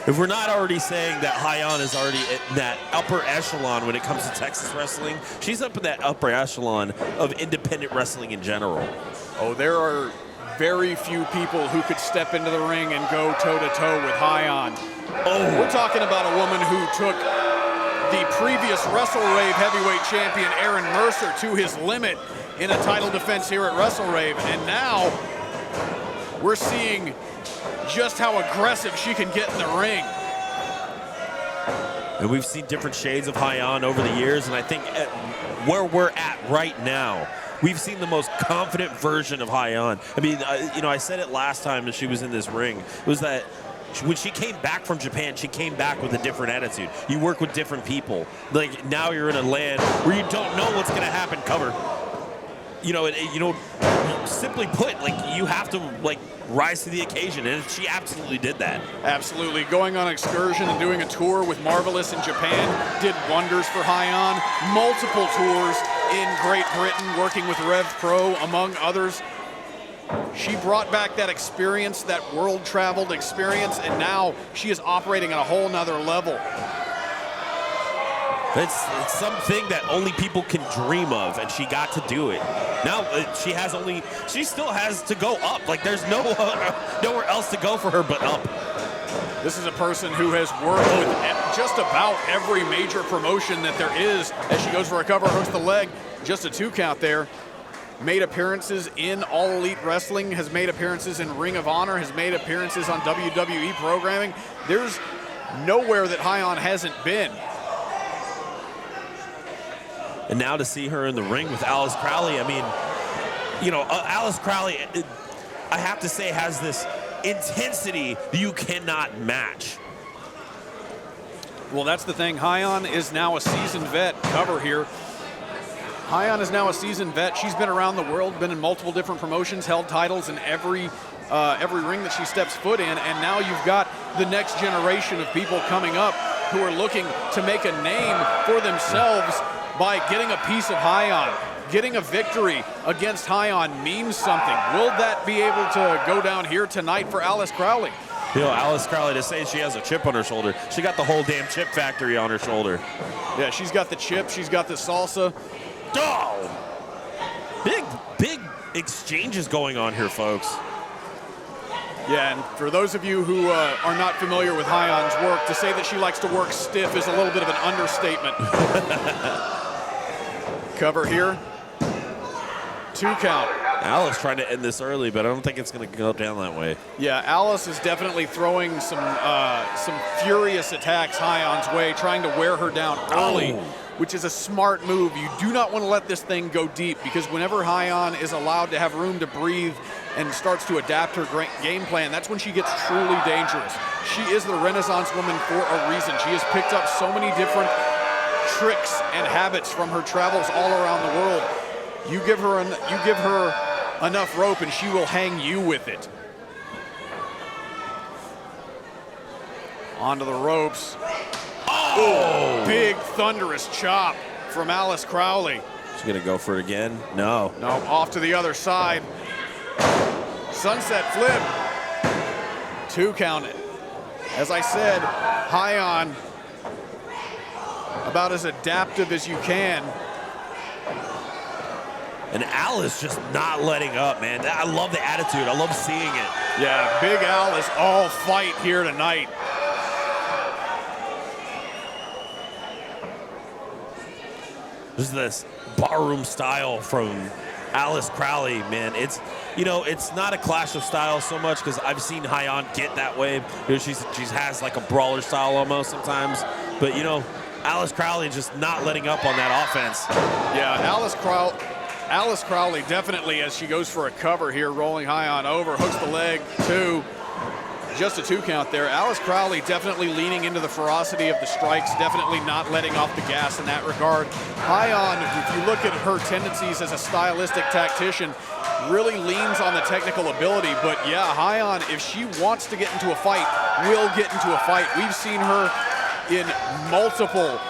If we're not already saying that Hyan is already in that upper echelon when it comes to Texas wrestling, she's up in that upper echelon of independent wrestling in general. Oh, there are very few people who could step into the ring and go toe-to-toe with Hyan. Oh, we're talking about a woman who took the previous WrestleRave heavyweight champion Aaron Mercer to his limit in a title defense here at WrestleRave, and now we're seeing just how aggressive she can get in the ring. And we've seen different shades of Hyan over the years, and I think at where we're at right now, we've seen the most confident version of Hyan. I mean, I said it last time that she was in this ring, was that when she came back from Japan, she came back with a different attitude. You work with different people. Like, now you're in a land where you don't know what's going to happen. Cover. Simply put, like, you have to, like, rise to the occasion, and she absolutely did that. Absolutely. Going on excursion and doing a tour with Marvelous in Japan did wonders for Hyan. Multiple tours in Great Britain, working with Rev Pro, among others. She brought back that experience, that world-traveled experience, and now she is operating at a whole nother level. It's something that only people can dream of, and she got to do it. Now she still has to go up. Like, there's nowhere else to go for her but up. This is a person who has worked with just about every major promotion that there is. As she goes for a cover, hooks the leg, just a 2 count there. Made appearances in All Elite Wrestling, has made appearances in Ring of Honor, has made appearances on WWE programming. There's nowhere that Hyan hasn't been. And now to see her in the ring with Alice Crowley, I mean, Alice Crowley, I have to say, has this intensity you cannot match. Well, that's the thing. Hyan is now a seasoned vet. Cover here. Hyan is now a seasoned vet. She's been around the world, been in multiple different promotions, held titles in every ring that she steps foot in, and now you've got the next generation of people coming up who are looking to make a name for themselves by getting a piece of Hyan. Getting a victory against Hyan means something. Will that be able to go down here tonight for Alice Crowley? Alice Crowley, to say she has a chip on her shoulder, she got the whole damn chip factory on her shoulder. Yeah, she's got the chip, she's got the salsa. Oh! Big exchanges going on here, folks. Yeah, and for those of you who are not familiar with Hyan's work, to say that she likes to work stiff is a little bit of an understatement. Cover here. 2 count. Alice trying to end this early, but I don't think it's going to go down that way. Yeah, Alice is definitely throwing some furious attacks Hyan's way, trying to wear her down early, which is a smart move. You do not want to let this thing go deep, because whenever Hyan is allowed to have room to breathe and starts to adapt her game plan, that's when she gets truly dangerous. She is the Renaissance woman for a reason. She has picked up so many different tricks and habits from her travels all around the world. You give her enough rope and she will hang you with it. Onto the ropes. Oh! Big thunderous chop from Alice Crowley. She's gonna go for it again? No. No, off to the other side. Sunset flip. 2 count it. As I said, Hyan, about as adaptive as you can. And Alice just not letting up, man. I love the attitude. I love seeing it. Yeah, Big Al is all fight here tonight. There's this barroom style from Alice Crowley, man. It's not a clash of styles so much, because I've seen Hyan get that way. She has like a brawler style almost sometimes. But Alice Crowley just not letting up on that offense. Yeah, Alice Crowley definitely, as she goes for a cover here, rolling Hyan over, hooks the leg, 2. Just a 2 count there. Alice Crowley definitely leaning into the ferocity of the strikes, definitely not letting off the gas in that regard. Hyan, if you look at her tendencies as a stylistic tactician, really leans on the technical ability. But yeah, Hyan, if she wants to get into a fight, will get into a fight. We've seen her in multiple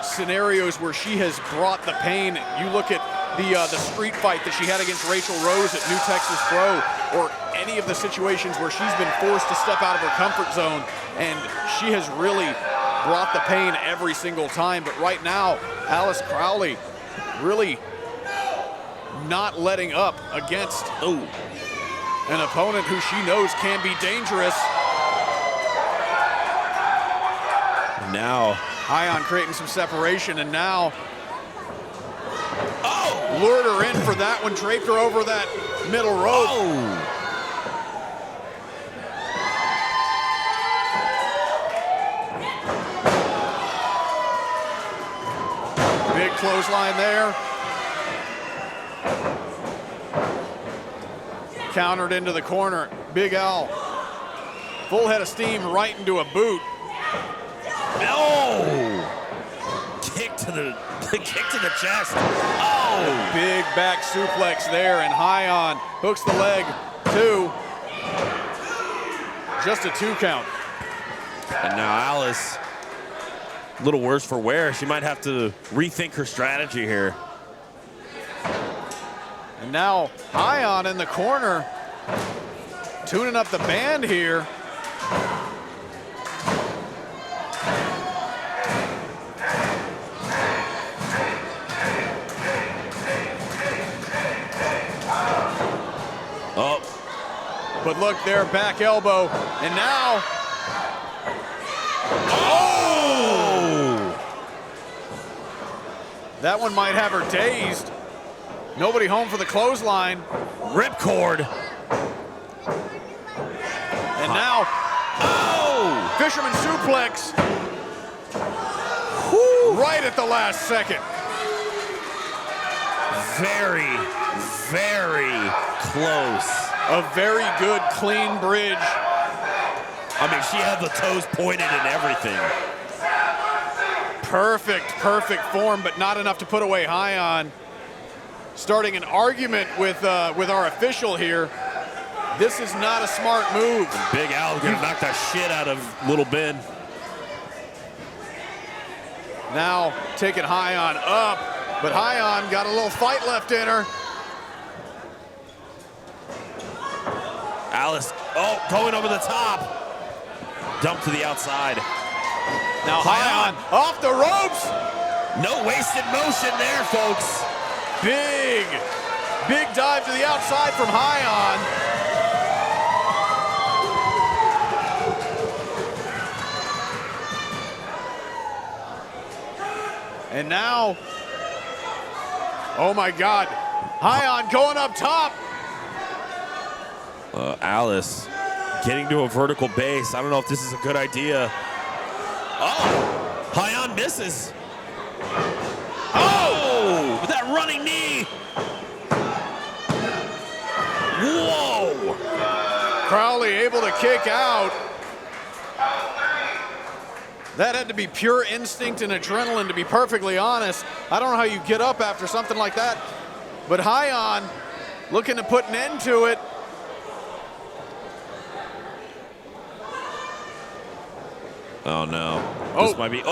scenarios where she has brought the pain. You look at the street fight that she had against Raychell Rose at New Texas Pro, or any of the situations where she's been forced to step out of her comfort zone. and she has really brought the pain every single time. But right now, Alice Crowley really not letting up against an opponent who she knows can be dangerous. Now, Hyan creating some separation, and now lured her in for that one, draped her over that middle rope. Big clothesline there. Countered into the corner. Big Al, full head of steam right into a boot. Kick to the chest. Big back suplex there, and Hyan hooks the leg, 2. Just a 2 count. And now Alice, a little worse for wear. She might have to rethink her strategy here. And now Hyan in the corner, tuning up the band here. But look there, back elbow, and now. That one might have her dazed. Nobody home for the clothesline. Ripcord. And now, fisherman suplex. Right at the last second. Very, very close. A very good, clean bridge. I mean, she had the toes pointed and everything. Perfect form, but not enough to put away Hyan. Starting an argument with our official here. This is not a smart move. Big Al gonna knock the shit out of Little Ben. Now taking Hyan up, but Hyan got a little fight left in her. Alice, going over the top. Dump to the outside. Now Hyan off the ropes. No wasted motion there, folks. Big dive to the outside from Hyan. And now, oh my God, Hyan going up top. Alice getting to a vertical base. I don't know if this is a good idea. Hyan misses. With that running knee. Whoa. Crowley able to kick out. That had to be pure instinct and adrenaline, to be perfectly honest. I don't know how you get up after something like that. But Hyan looking to put an end to it. Oh no. This might be.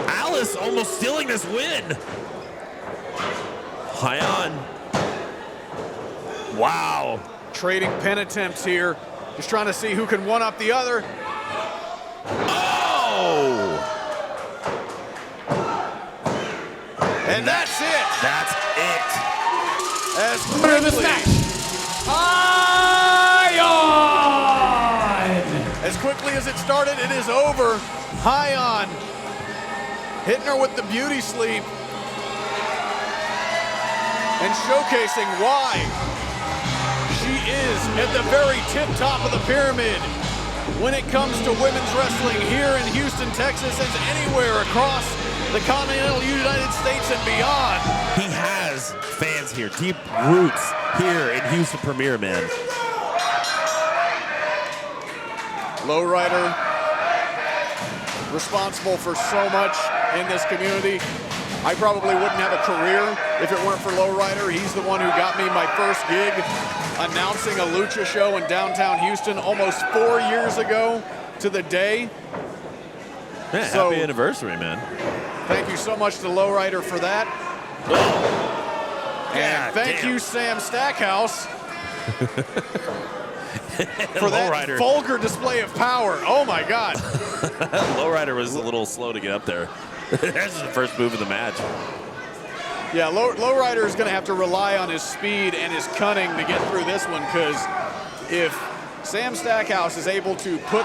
Alice almost stealing this win. Hyan. Wow. Trading pin attempts here. Just trying to see who can one up the other. And that's it. That's it. As quickly as it started, it is over. Hyan hitting her with the beauty sleep and showcasing why she is at the very tip top of the pyramid when it comes to women's wrestling here in Houston, Texas, and anywhere across the continental United States and beyond. He has fans here, deep roots here in Houston Premier, man. Lowrider, responsible for so much in this community. I probably wouldn't have a career if it weren't for Lowrider. He's the one who got me my first gig announcing a lucha show in downtown Houston almost 4 years ago to the day. Yeah, So, happy anniversary, man. thank you so much to Lowrider for that. And thank you, Sam Stackhouse. for that vulgar display of power. Oh my God. Lowrider was a little slow to get up there. This is the first move of the match. Yeah, Lowrider is going to have to rely on his speed and his cunning to get through this one, because if Sam Stackhouse is able to throw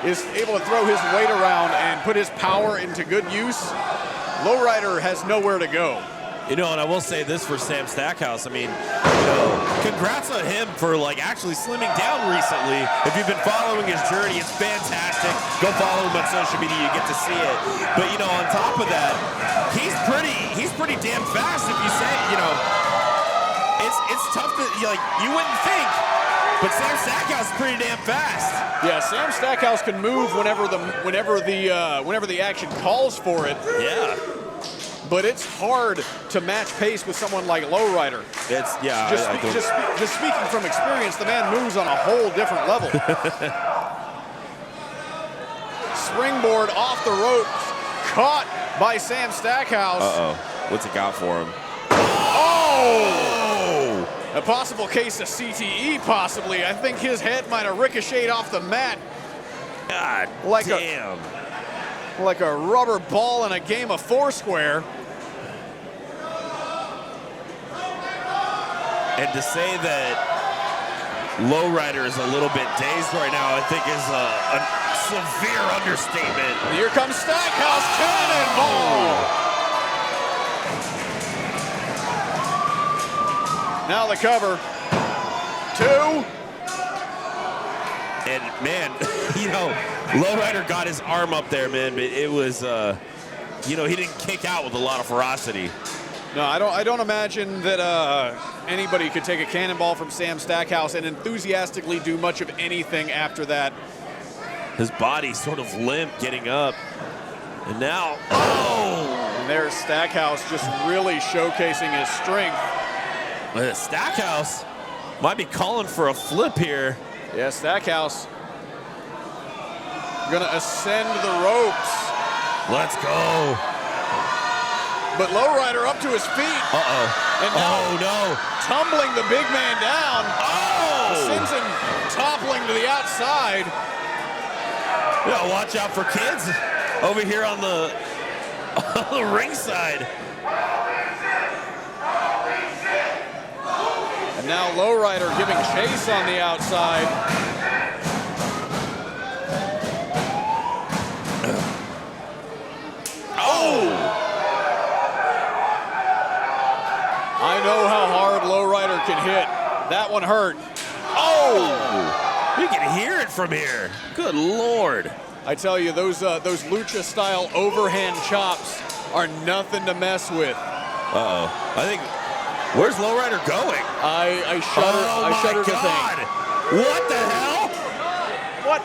his weight around and put his power into good use, Lowrider has nowhere to go. You know, and I will say this for Sam Stackhouse. I mean, you know, congrats on him for actually slimming down recently. If you've been following his journey, it's fantastic. Go follow him on social media; you get to see it. But you know, on top of that, he's pretty damn fast. If you say, you know, it's tough to you wouldn't think, but Sam Stackhouse is pretty damn fast. Yeah, Sam Stackhouse can move whenever the action calls for it. Yeah. But it's hard to match pace with someone like Lowrider. It's, yeah. Just speaking from experience, the man moves on a whole different level. Springboard off the ropes, caught by Sam Stackhouse. Uh-oh. What's it got for him? Oh! A possible case of CTE, possibly. I think his head might have ricocheted off the mat. God damn. Like a rubber ball in a game of Foursquare. And to say that Lowrider is a little bit dazed right now, I think is a severe understatement. And here comes Stackhouse, cannonball! Now the cover. 2. And man, you know, Lowrider got his arm up there, man, but it was, you know, he didn't kick out with a lot of ferocity. No, I don't imagine that anybody could take a cannonball from Sam Stackhouse and enthusiastically do much of anything after that. His body sort of limp getting up. And now, oh! And there's Stackhouse just really showcasing his strength. Stackhouse might be calling for a flip here. Yeah, Stackhouse gonna ascend the ropes. Let's go. But Lowrider up to his feet. Uh-oh. And now no. Tumbling the big man down. Oh! Sends him toppling to the outside. Yeah, watch out for kids over here on the ringside. And now Lowrider giving chase on the outside. Oh! I know how hard Lowrider can hit. That one hurt. Oh! You can hear it from here. Good Lord. I tell you, those lucha-style overhand chops are nothing to mess with. Uh-oh. I think... Where's Lowrider going? I shudder. Oh I shudder my God. to think. What the hell? What?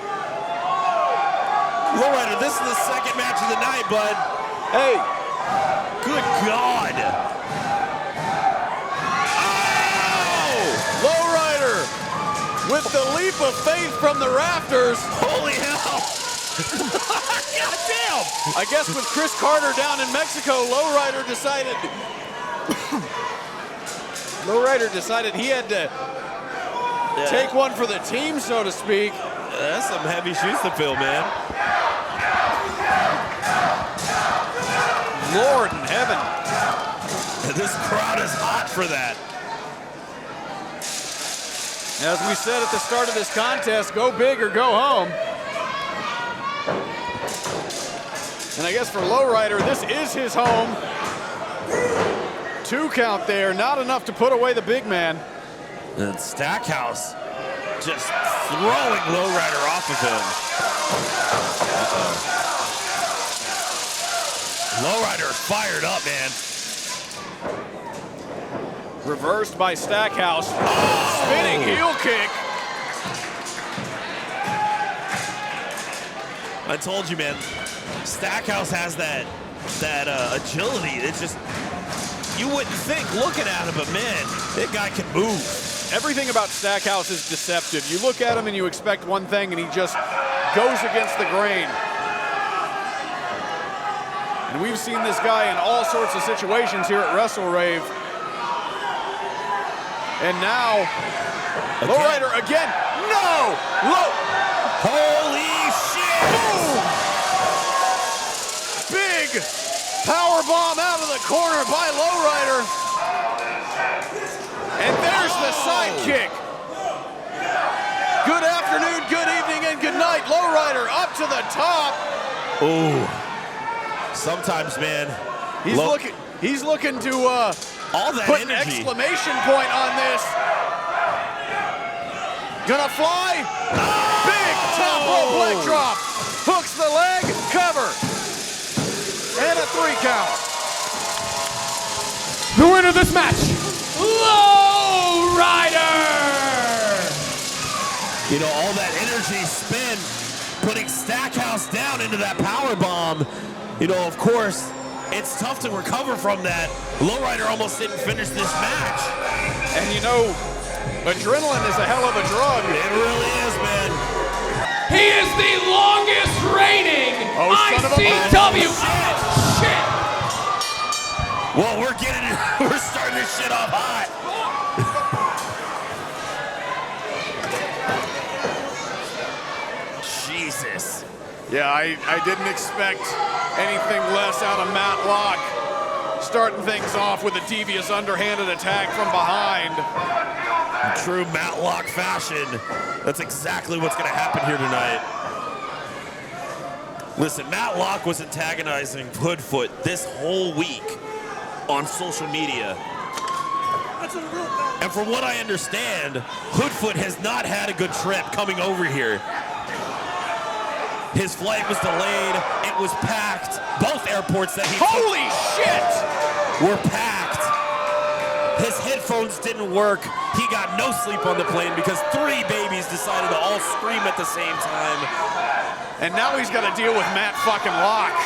Lowrider, this is the second match of the night, bud. Hey. Good God. Lowrider with the leap of faith from the rafters. Holy hell. God damn. I guess with Chris Carter down in Mexico, Lowrider decided he had to take one for the team, so to speak. That's some heavy shoes to fill, man. Lord in heaven. This crowd is hot for that. As we said at the start of this contest, go big or go home. And I guess for Lowrider, this is his home. 2 count there, not enough to put away the big man. And Stackhouse just throwing Lowrider off of him. Lowrider is fired up, man. Reversed by Stackhouse. Spinning heel kick. I told you, man. Stackhouse has that agility. It's just, you wouldn't think looking at him, but man, that guy can move. Everything about Stackhouse is deceptive. You look at him and you expect one thing, and he just goes against the grain. And we've seen this guy in all sorts of situations here at WrestleRave. And now, Lowrider again. No! Holy shit! Boom! Big power bomb out of the corner by Lowrider. And there's the sidekick. Good afternoon, good evening, and good night. Lowrider up to the top. Ooh. Sometimes, man. He's looking to all that put an energy. exclamation point on this. Gonna fly. Big top rope leg drop. Hooks the leg, cover. And a 3 count. The winner of this match, Lowrider! You know, all that energy spin, putting Stackhouse down into that power bomb. You know, of course, it's tough to recover from that. Lowrider almost didn't finish this match. And you know, adrenaline is a hell of a drug. It really is, man. He is the longest reigning ICW. Shit! Well, we're starting this shit off hot. Jesus. Yeah, I didn't expect anything less out of Matt Locke. Starting things off with a devious underhanded attack from behind. In true Matt Locke fashion, that's exactly what's going to happen here tonight. Listen, Matt Locke was antagonizing Hoodfoot this whole week on social media. And from what I understand, Hoodfoot has not had a good trip coming over here. His flight was delayed. It was packed. Both airports that he Holy shit! were packed. His headphones didn't work. He got no sleep on the plane because 3 babies decided to all scream at the same time. And now he's got to deal with Matt fucking Locke.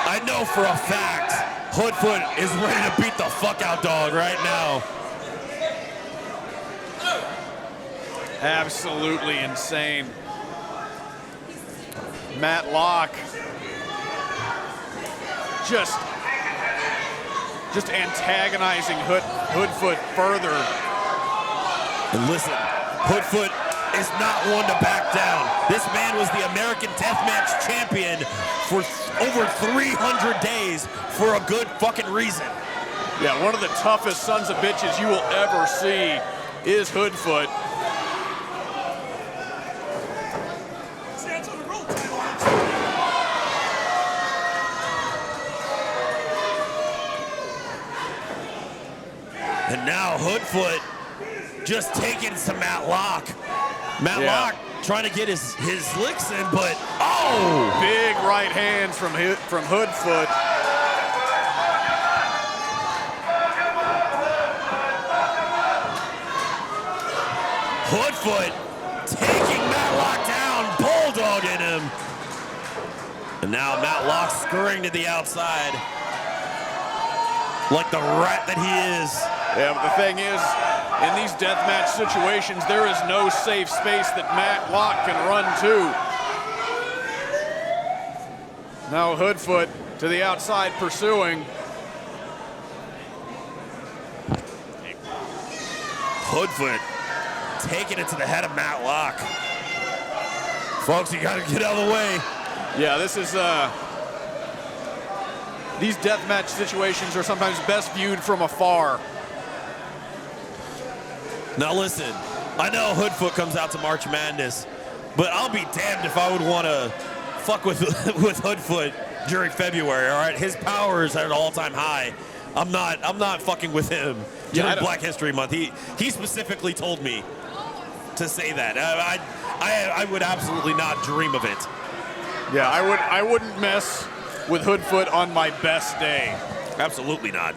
I know for a fact Hoodfoot is ready to beat the fuck out dog right now. Absolutely insane. Matt Locke just antagonizing Hoodfoot further. And listen, Hoodfoot is not one to back down. This man was the American Deathmatch champion for over 300 days for a good fucking reason. Yeah, one of the toughest sons of bitches you will ever see is Hoodfoot. And now Hoodfoot just taking some Matt Locke. Matt Locke trying to get his licks in, but oh! Big right hands from Hoodfoot. Hoodfoot taking Matt Locke down, bulldogging him. And now Matt Locke scurrying to the outside like the rat that he is. Yeah, but the thing is, in these deathmatch situations, there is no safe space that Matt Locke can run to. Now Hoodfoot to the outside pursuing. Hoodfoot taking it to the head of Matt Locke. Folks, you gotta get out of the way. Yeah, this is, these deathmatch situations are sometimes best viewed from afar. Now listen, I know Hoodfoot comes out to March Madness, but I'll be damned if I would want to fuck with Hoodfoot during February. All right, his power is at an all-time high. I'm not fucking with him during Black History Month. He specifically told me to say that. I would absolutely not dream of it. Yeah, I wouldn't mess with Hoodfoot on my best day. Absolutely not.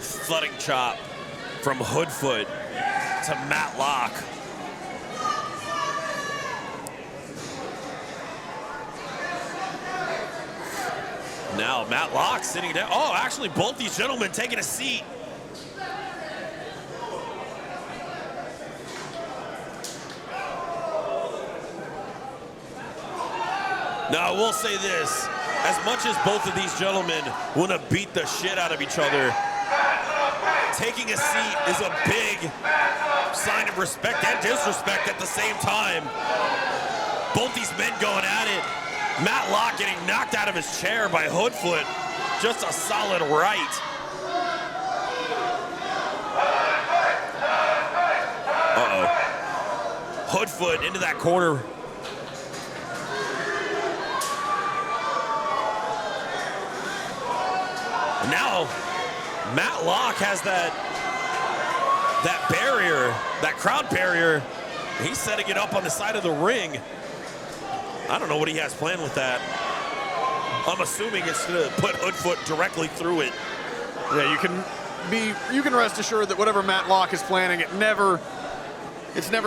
Flooding chop from Hoodfoot to Matt Locke. Now Matt Locke sitting down. Oh, actually both these gentlemen taking a seat. Now, I will say this. As much as both of these gentlemen want to beat the shit out of each other, taking a seat is a big sign of respect and disrespect at the same time. Both these men going at it. Matt Locke getting knocked out of his chair by Hoodfoot. Just a solid right. Uh-oh. Hoodfoot into that corner. Now, Matt Locke has that barrier, that crowd barrier. He's setting it up on the side of the ring. I don't know what he has planned with that. I'm assuming it's to put Hoodfoot directly through it. Yeah, you can rest assured that whatever Matt Locke is planning, it's never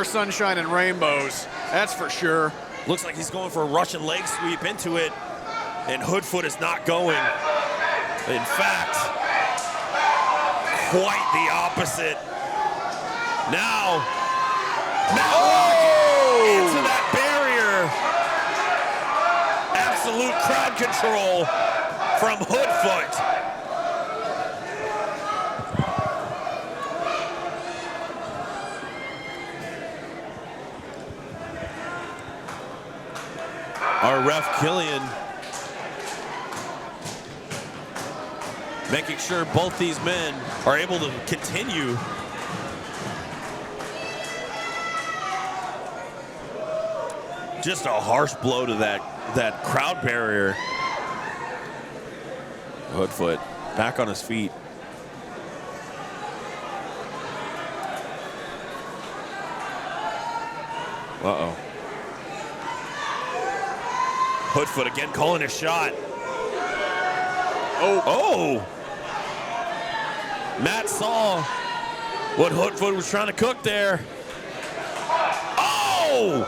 sunshine and rainbows. That's for sure. Looks like he's going for a Russian leg sweep into it, and Hoodfoot is not going. In fact, quite the opposite. Now, Matt Locke into that barrier. Absolute crowd control from Hoodfoot. Our ref, Killian, making sure both these men are able to continue. Just a harsh blow to that crowd barrier. Hoodfoot back on his feet. Uh-oh. Hoodfoot again calling a shot. Oh! Matt saw what Hoodfoot was trying to cook there. Oh!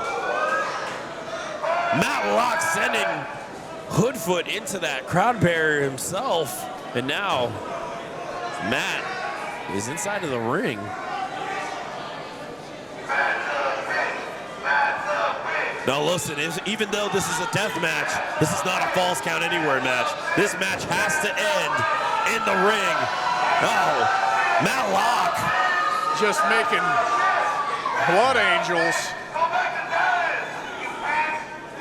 Matt Locke sending Hoodfoot into that crowd barrier himself. And now Matt is inside of the ring. Now listen, even though this is a death match, this is not a falls count anywhere match. This match has to end in the ring. Oh, Matt Locke just making blood angels.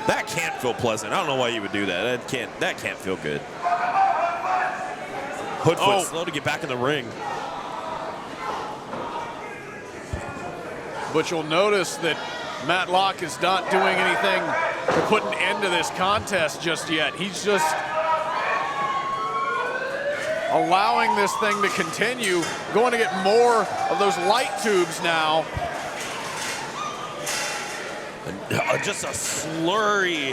That can't feel pleasant. I don't know why you would do that. That can't feel good. Hoodfoot slow to get back in the ring. But you'll notice that Matt Locke is not doing anything to put an end to this contest just yet. He's just allowing this thing to continue, going to get more of those light tubes now. Just a slurry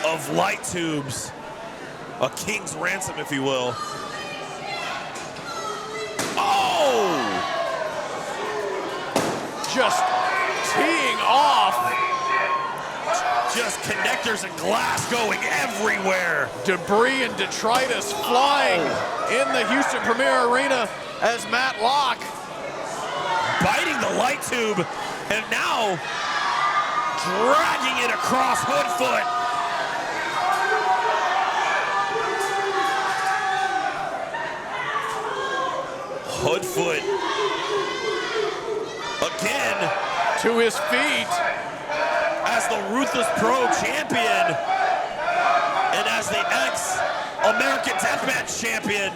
of light tubes. A king's ransom, if you will. Oh! Just teeing off. Just connectors and glass going everywhere. Debris and detritus flying in the Houston Premier Arena as Matt Locke biting the light tube and now dragging it across Hoodfoot. Hoodfoot again to his feet as the Ruthless Pro champion and as the ex-American Deathmatch champion.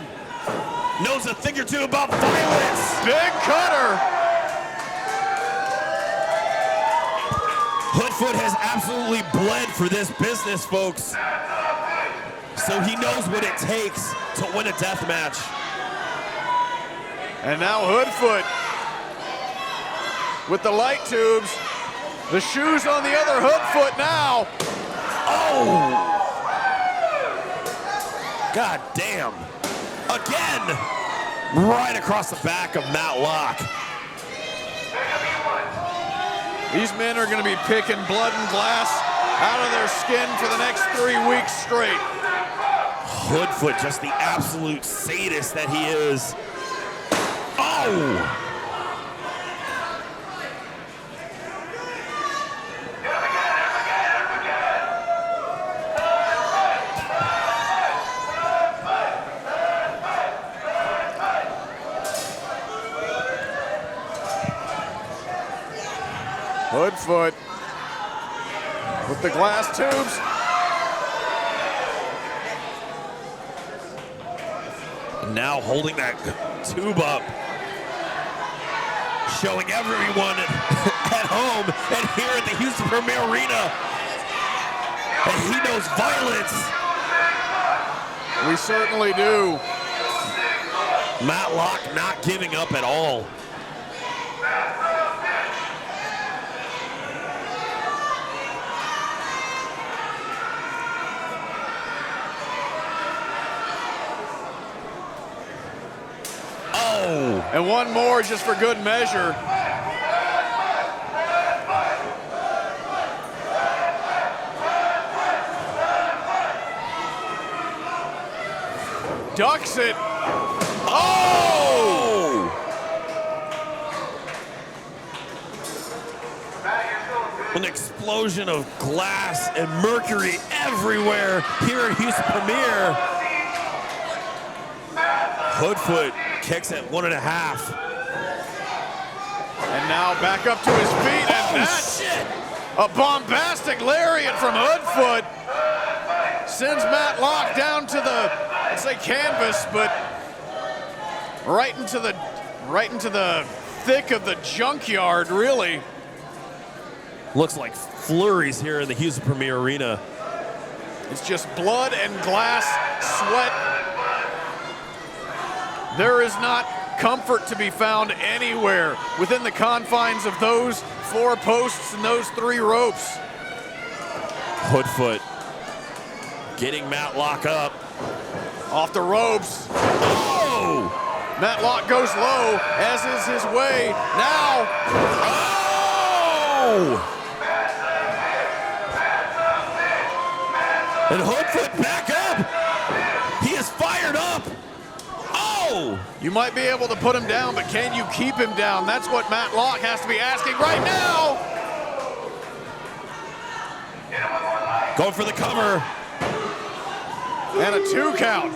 Knows a thing or two about violence. Big cutter. Hoodfoot has absolutely bled for this business, folks. So he knows what it takes to win a death match. And now Hoodfoot with the light tubes. The shoes on the other Hoodfoot now. Oh! God damn. Again, right across the back of Matt Locke. These men are going to be picking blood and glass out of their skin for the next 3 weeks straight. Hoodfoot, just the absolute sadist that he is. Oh! Hoodfoot with the glass tubes. Now holding that tube up, showing everyone at home and here at the Houston Premier Arena that he knows violence. We certainly do. Matt Locke not giving up at all. Oh! And one more just for good measure. Ducks it. Oh! An explosion of glass and mercury everywhere here at Houston Premier. Hoodfoot kicks at 1.5. And now back up to his feet, and that's a bombastic lariat from Hoodfoot. Sends Matt Locke down to the, let's say, canvas, but right into the thick of the junkyard, really. Looks like flurries here in the Houston Premier Arena. It's just blood and glass, sweat. There is not comfort to be found anywhere within the confines of those 4 posts and those 3 ropes. Hoodfoot getting Matt Locke up. Off the ropes. Oh! Matt Locke goes low, as is his way. Now. Oh! And Hoodfoot back up. He is fired up. Oh! You might be able to put him down, but can you keep him down? That's what Matt Locke has to be asking right now. Going for the cover. And a 2 count.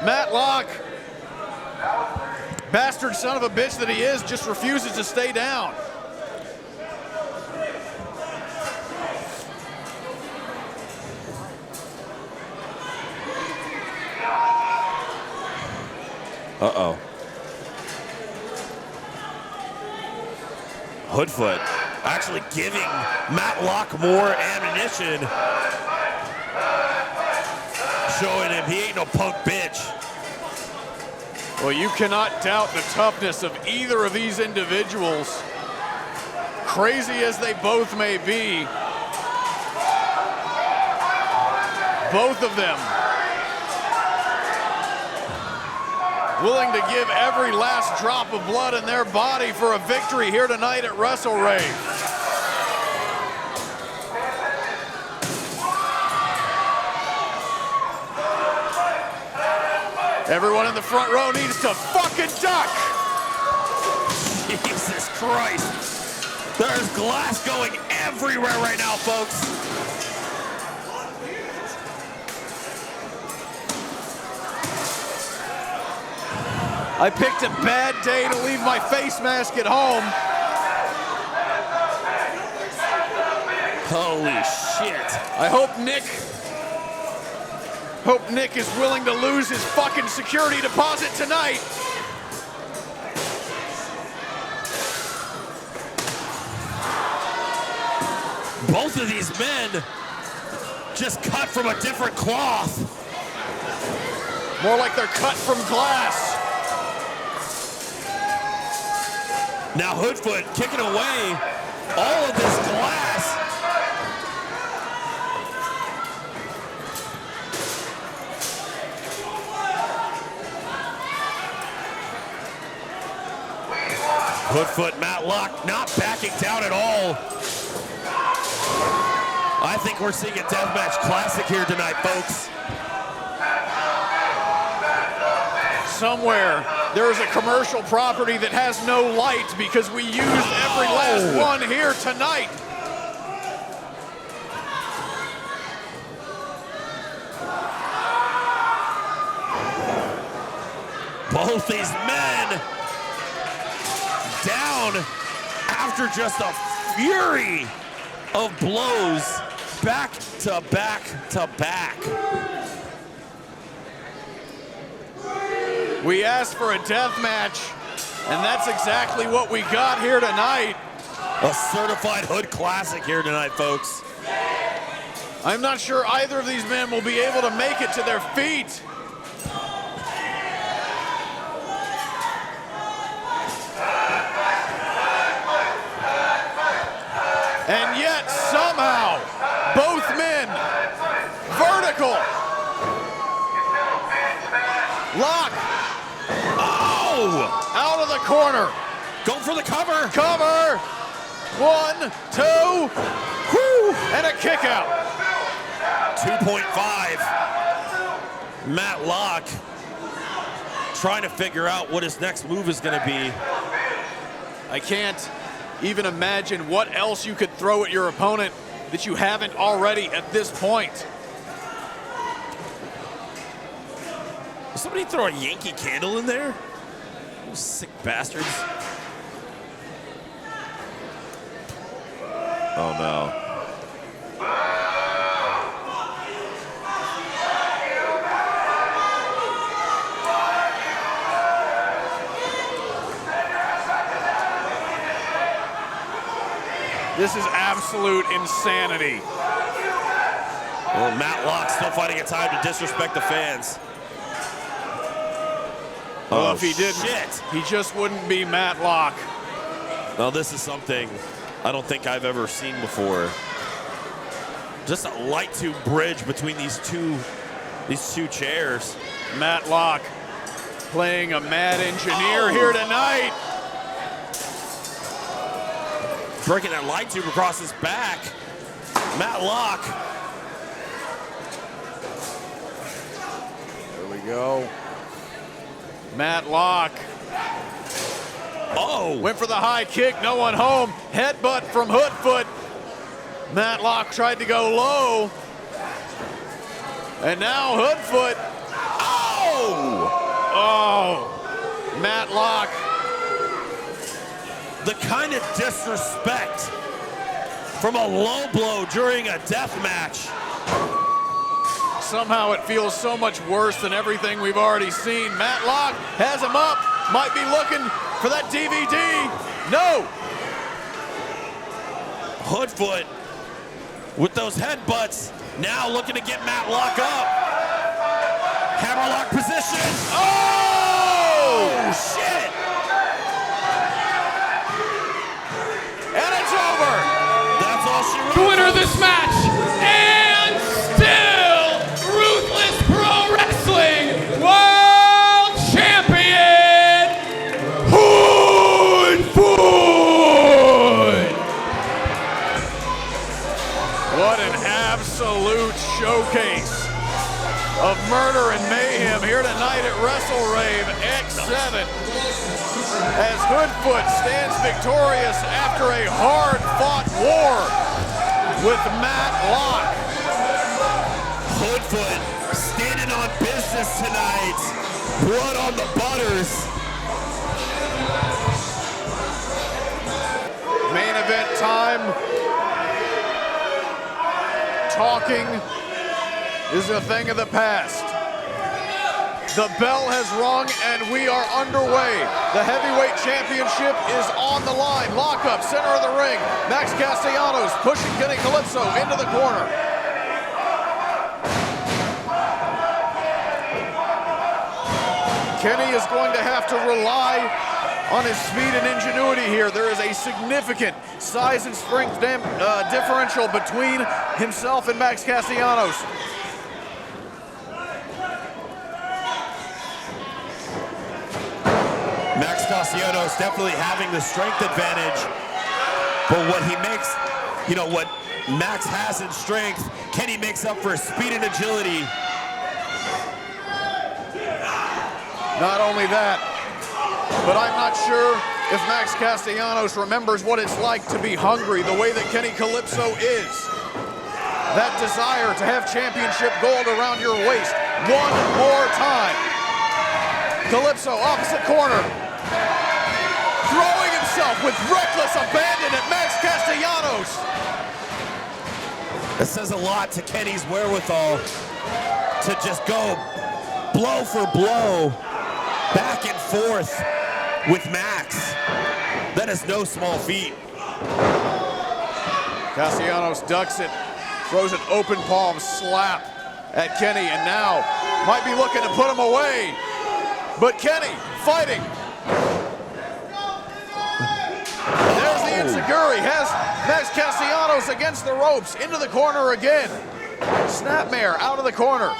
Matt Locke, bastard son of a bitch that he is, just refuses to stay down. Uh-oh. Hoodfoot actually giving Matt Locke more ammunition. Showing him he ain't no punk bitch. Well, you cannot doubt the toughness of either of these individuals. Crazy as they both may be, both of them willing to give every last drop of blood in their body for a victory here tonight at WrestleRave. Everyone in the front row needs to fucking duck. Jesus Christ. There's glass going everywhere right now, folks. I picked a bad day to leave my face mask at home. Holy shit. I hope Nick is willing to lose his fucking security deposit tonight. Both of these men just cut from a different cloth. More like they're cut from glass. Now Hoodfoot kicking away all of this glass. Hoodfoot, Matt Locke not backing down at all. I think we're seeing a deathmatch classic here tonight, folks. Somewhere there is a commercial property that has no light because we used every last one here tonight. Both these men down after just a fury of blows back to back to back. We asked for a death match, and that's exactly what we got here tonight. A certified Hood classic here tonight, folks. I'm not sure either of these men will be able to make it to their feet. And yet, somehow, both men, vertical. Locke. Oh! Out of the corner. Going for the cover. Cover. 1, 2, whoo, and a kick out. 2.5. Matt Locke trying to figure out what his next move is going to be. I can't even imagine what else you could throw at your opponent that you haven't already at this point. Did somebody throw a Yankee Candle in there? Those sick bastards. Oh no. This is absolute insanity. Well, Matt Locke still finding a time to disrespect the fans. Well, if he didn't, he just wouldn't be Matt Locke. Now this is something I don't think I've ever seen before. Just a light tube bridge between these two chairs. Matt Locke playing a mad engineer here tonight. Breaking that light tube across his back. Matt Locke. There we go. Matt Locke. Oh! Went for the high kick, no one home. Headbutt from Hoodfoot. Matt Locke tried to go low. And now Hoodfoot. Oh! Oh! Matt Locke. The kind of disrespect from a low blow during a death match. Somehow it feels so much worse than everything we've already seen. Matt Locke has him up, might be looking for that DVD. No! Hoodfoot with those headbutts, now looking to get Matt Locke up. Hammerlock position. Oh, shit! And it's over. That's all she wrote. The winner of this match, and still Ruthless Pro Wrestling World Champion, Hoodfoot. What an absolute showcase of murder and mayhem here tonight at WrestleRave X7. As Hoodfoot stands victorious after a hard-fought war with Matt Locke. Hoodfoot standing on business tonight. Blood on the butters. Main event time. Talking is a thing of the past. The bell has rung and we are underway. The heavyweight championship is on the line. Lock up, center of the ring. Max Castellanos pushing Kenny Calypso into the corner. Kenny is going to have to rely on his speed and ingenuity here. There is a significant size and strength differential between himself and Max Castellanos. Max Castellanos definitely having the strength advantage, but what he makes, what Max has in strength, Kenny makes up for speed and agility. Not only that, but I'm not sure if Max Castellanos remembers what it's like to be hungry the way that Kenny Calypso is. That desire to have championship gold around your waist one more time. Calypso, opposite corner. Throwing himself himself with reckless abandon at Max Castellanos. It says a lot to Kenny's wherewithal to just go blow for blow, back and forth with Max. That is no small feat. Castellanos ducks it, throws an open palm slap at Kenny, and now might be looking to put him away. But Kenny fighting. There's the enziguri, has Max Castellanos against the ropes, into the corner again. Snapmare out of the corner.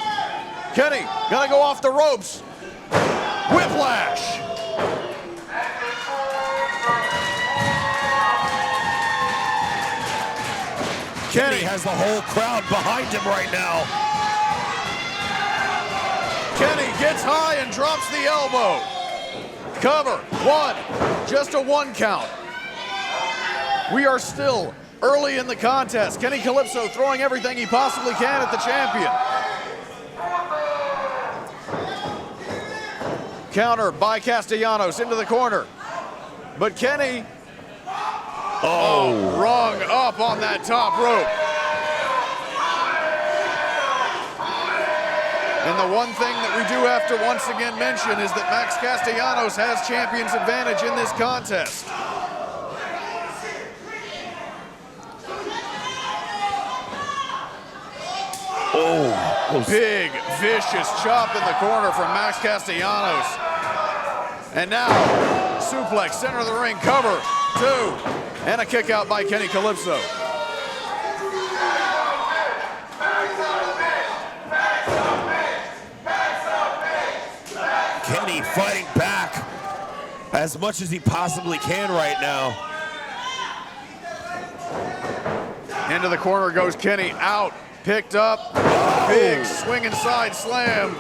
Kenny gonna go off the ropes. Whiplash. Kenny has the whole crowd behind him right now. Kenny gets high and drops the elbow. Cover, one, just a 1 count. We are still early in the contest. Kenny Calypso throwing everything he possibly can at the champion. Counter by Castellanos into the corner. But Kenny, rung up on that top rope. And the one thing that we do have to once again mention is that Max Castellanos has champion's advantage in this contest. Big, vicious chop in the corner from Max Castellanos. And now, suplex, center of the ring, cover, 2, and a kick out by Kenny Calypso. Kenny fighting back as much as he possibly can right now. Into the corner goes Kenny, out, picked up, big swinging side slam.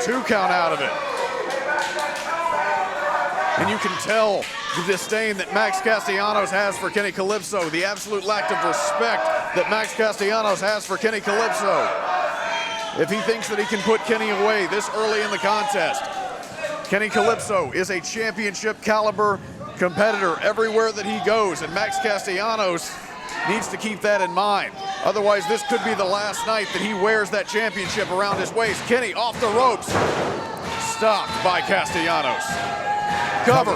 2 count out of it. And you can tell the disdain that Max Castellanos has for Kenny Calypso, the absolute lack of respect that Max Castellanos has for Kenny Calypso. If he thinks that he can put Kenny away this early in the contest, Kenny Calypso is a championship caliber competitor everywhere that he goes, and Max Castellanos needs to keep that in mind. Otherwise, this could be the last night that he wears that championship around his waist. Kenny off the ropes, stopped by Castellanos. Cover.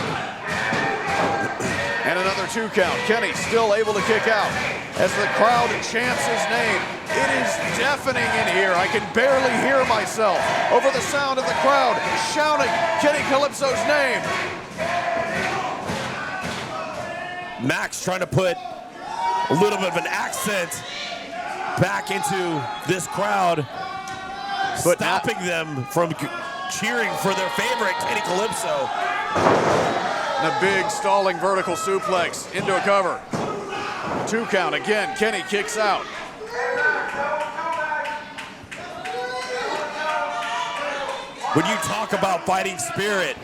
And another 2 count. Kenny still able to kick out as the crowd chants his name. It is deafening in here. I can barely hear myself over the sound of the crowd shouting Kenny Calypso's name. Max trying to put a little bit of an accent back into this crowd, but stopping them from cheering for their favorite, Kenny Calypso. And a big stalling vertical suplex into a cover. 2 count again. Kenny kicks out. When you talk about fighting spirit,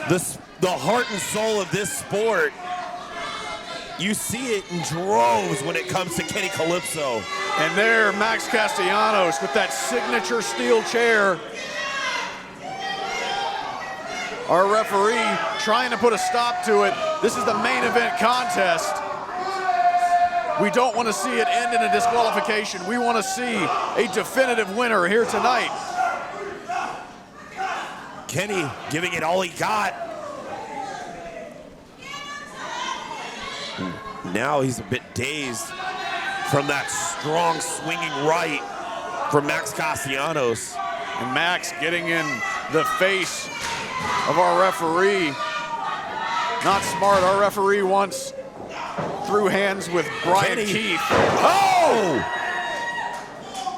the heart and soul of this sport, you see it in droves when it comes to Kenny Calypso. And there, Max Castellanos with that signature steel chair. Our referee trying to put a stop to it. This is the main event contest. We don't want to see it end in a disqualification. We want to see a definitive winner here tonight. Kenny giving it all he got. Now he's a bit dazed from that strong swinging right from Max Castellanos. And Max getting in the face of our referee. Not smart. Our referee once threw hands with Brian Keith. Oh!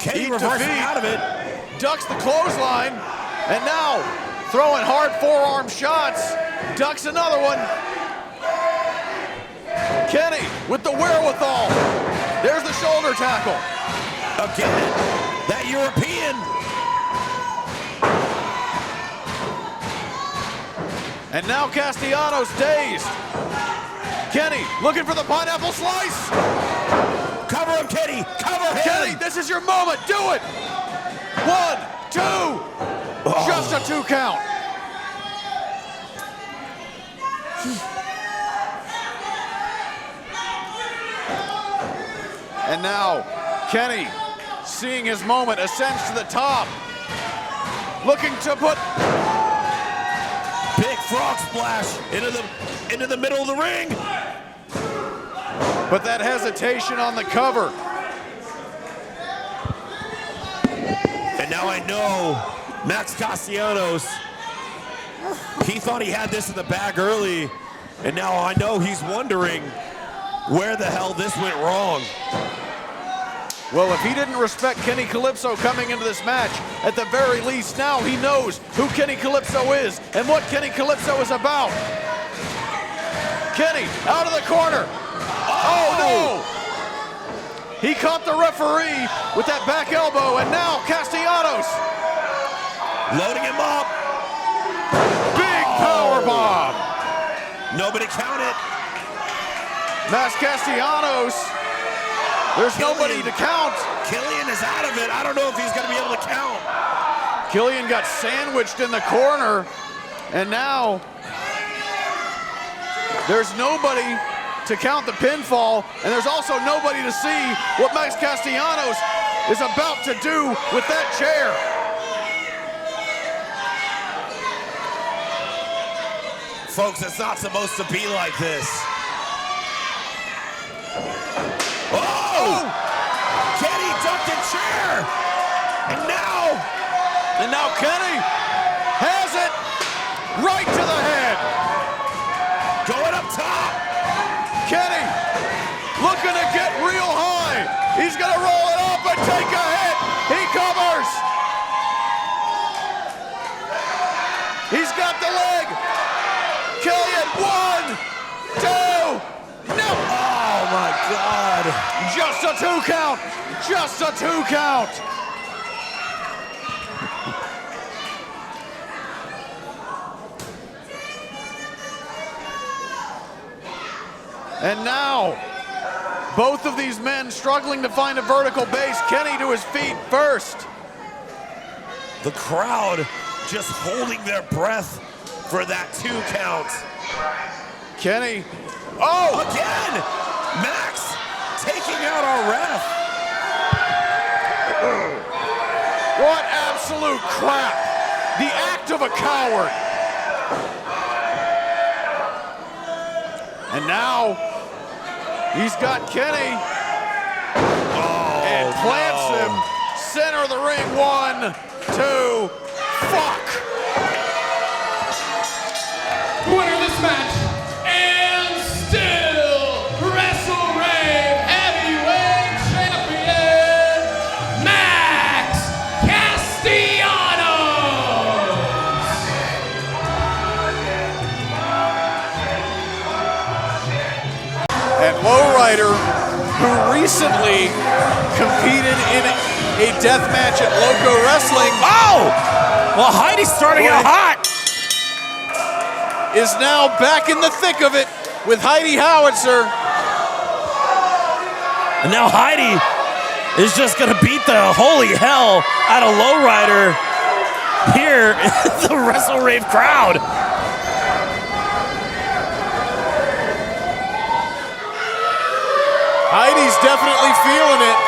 Kenny reversing out of it. Ducks the clothesline. And now throwing hard forearm shots. Ducks another one. Kenny with the wherewithal. There's the shoulder tackle. Again, that European. And now Castellanos dazed. Kenny looking for the pineapple slice. Cover him, Kenny. Cover him. Kenny, this is your moment. Do it. 1, 2. Just a 2 count. And now Kenny, seeing his moment, ascends to the top. Looking to put big frog splash into the middle of the ring. But that hesitation on the cover. And now I know Max Castellanos, he thought he had this in the bag early, and now I know he's wondering where the hell this went wrong. Well, if he didn't respect Kenny Calypso coming into this match, at the very least now he knows who Kenny Calypso is and what Kenny Calypso is about. Kenny out of the corner. Oh no! He caught the referee with that back elbow, and now Castellanos Loading him up. Big power bomb. Nobody count it. Max Castellanos. There's nobody to count. Killian is out of it. I don't know if he's going to be able to count. Killian got sandwiched in the corner, and now there's nobody to count the pinfall, and there's also nobody to see what Max Castellanos is about to do with that chair. Folks, it's not supposed to be like this. Oh! Kenny ducked a chair! And now Kenny has it right to the head. Going up top. Kenny looking to get real high. He's gonna roll it up and take a hit. He covers. He's got the leg. Killian, 1, 2, no. Oh my God. Just a 2 count. Just a 2 count. And now, both of these men struggling to find a vertical base. Kenny to his feet first. The crowd just holding their breath for that 2 count. Kenny, oh! Again! Max taking out our ref. What absolute crap. The act of a coward. And now, he's got Kenny. And plants him. Center of the ring, 1, 2, fuck. Winner of this match, and still WrestleRave Heavyweight Champion, Max Castellanos. And Lowrider, who recently competed in a death match at Loco Wrestling. Oh! Well, Heidi's starting out hot. Is now back in the thick of it with Heidi Howitzer. And now Heidi is just going to beat the holy hell out of Lowrider here in the WrestleRave crowd. Heidi's definitely feeling it.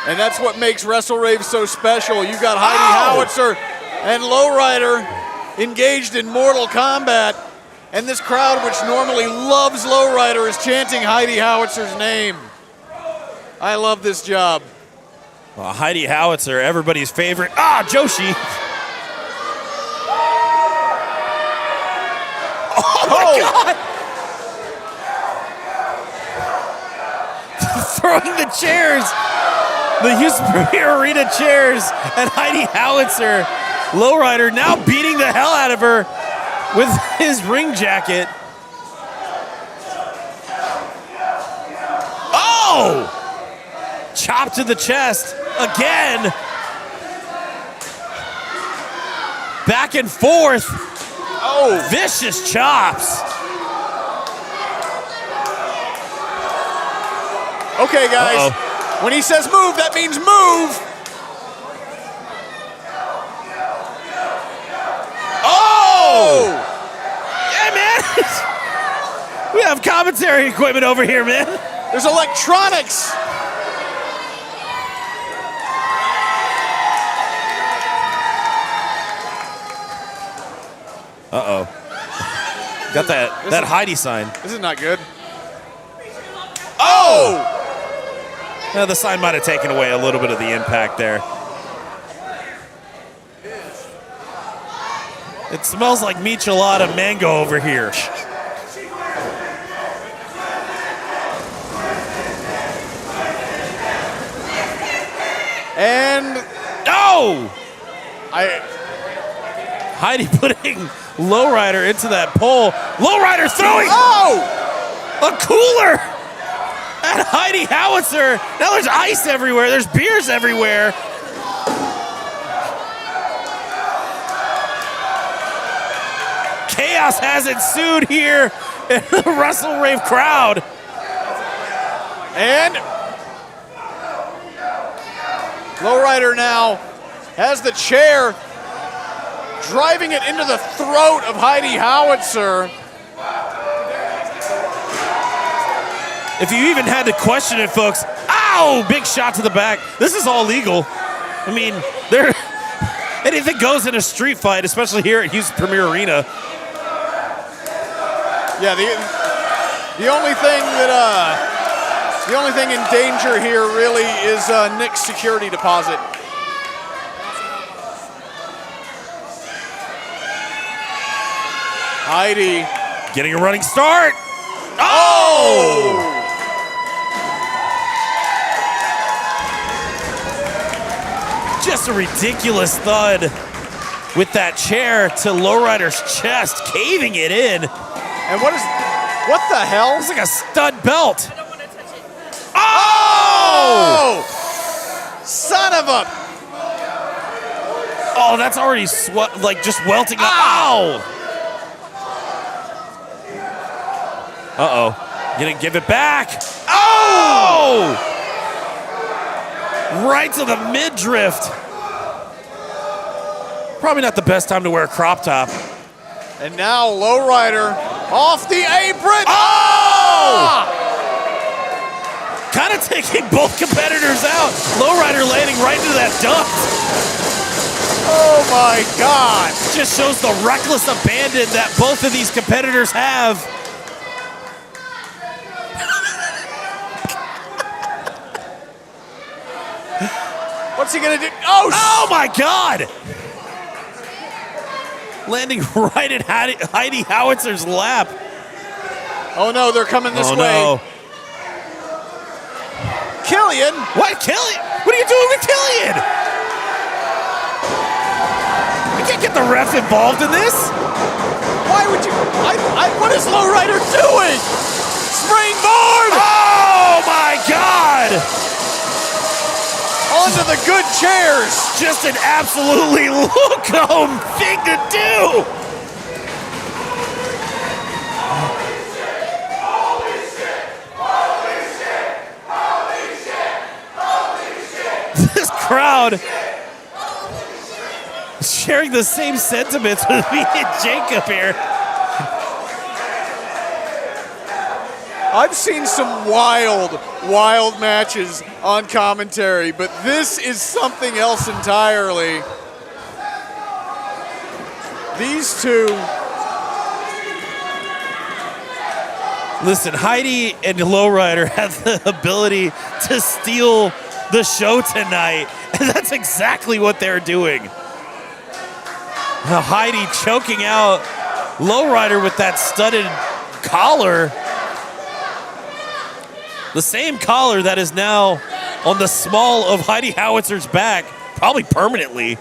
And that's what makes WrestleRave so special. You got Heidi Howitzer and Lowrider engaged in Mortal Kombat. And this crowd, which normally loves Lowrider, is chanting Heidi Howitzer's name. I love this job. Well, Heidi Howitzer, everybody's favorite. Joshi. Oh my God! Throwing the chairs. The Houston Premier Arena chairs, and Heidi Howitzer, Lowrider now beating the hell out of her with his ring jacket. Oh! Chop to the chest again. Back and forth. Oh, vicious chops. Okay, guys. When he says move, that means move. Oh! We have commentary equipment over here, man. There's electronics. Uh-oh. Got that Heidi sign. This is not good. Oh! Yeah, the sign might have taken away a little bit of the impact there. It smells like michelada mango over here. And no! I Heidi putting Lowrider into that pole. Lowrider throwing a cooler at Heidi Howitzer. Now there's ice everywhere. There's beers everywhere. Chaos has ensued here in the WrestleRave crowd. And Lowrider now has the chair, driving it into the throat of Heidi Howitzer. If you even had to question it, folks, ow! Big shot to the back. This is all legal. I mean, anything goes in a street fight, especially here at Houston Premier Arena. Yeah, the only thing in danger here really is Nick's security deposit. Heidi getting a running start. Oh! Just a ridiculous thud with that chair to Lowrider's chest, caving it in. And what the hell? It's like a stud belt. I don't want to touch it. Oh! Son of a... Oh, that's already just welting up. Ow! Uh-oh. Gonna give it back. Oh! Right to the midriff. Probably not the best time to wear a crop top. And now Lowrider off the apron. Oh! Kind of taking both competitors out. Lowrider landing right into that duct. Oh my God. Just shows the reckless abandon that both of these competitors have. What's he gonna do? Oh my God! Landing right at Heidi Howitzer's lap. Oh no, they're coming this way. No. Killian? What, Killian? What are you doing with Killian? You can't get the ref involved in this. Why would you? What is Lowrider doing? Springboard! Oh my God! Onto the good chairs. Just an absolutely look-home thing to do. Holy shit! Holy shit! Holy shit! Holy shit! This crowd is sharing the same sentiments with me and Jacob here. I've seen some wild matches on commentary, but this is something else entirely. These two. Listen, Heidi and Lowrider have the ability to steal the show tonight, and that's exactly what they're doing. Now Heidi choking out Lowrider with that studded collar. The same collar that is now on the small of Heidi Howitzer's back, probably permanently.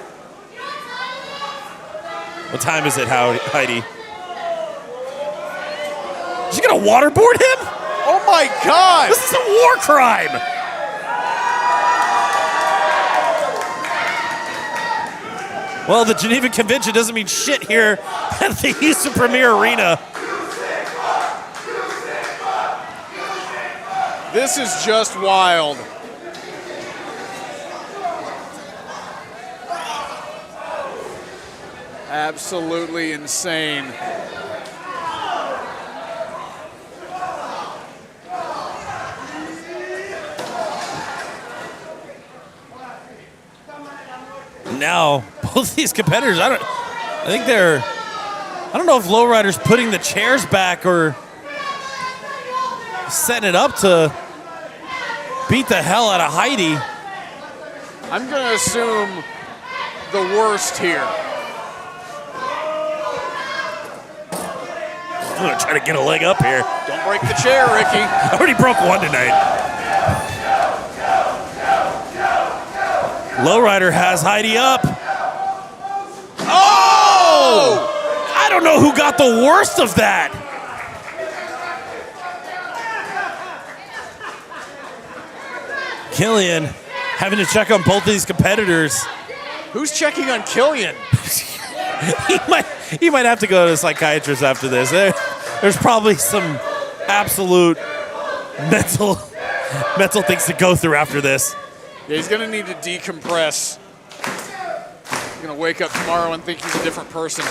What time is it, Heidi? Is she gonna waterboard him? Oh my God! This is a war crime! Well, the Geneva Convention doesn't mean shit here at the Houston Premier Arena. This is just wild. Absolutely insane. now, both of these competitors, I don't know if Lowrider's putting the chairs back or setting it up to beat the hell out of Heidi. I'm going to assume the worst here. I'm going to try to get a leg up here. Don't break the chair, Ricky. I already broke one tonight. Lowrider has Heidi up. Oh! I don't know who got the worst of that. Killian having to check on both of these competitors. Who's checking on Killian? He might have to go to a psychiatrist after this. There's probably some absolute mental things to go through after this. Yeah, he's going to need to decompress. He's going to wake up tomorrow and think he's a different person.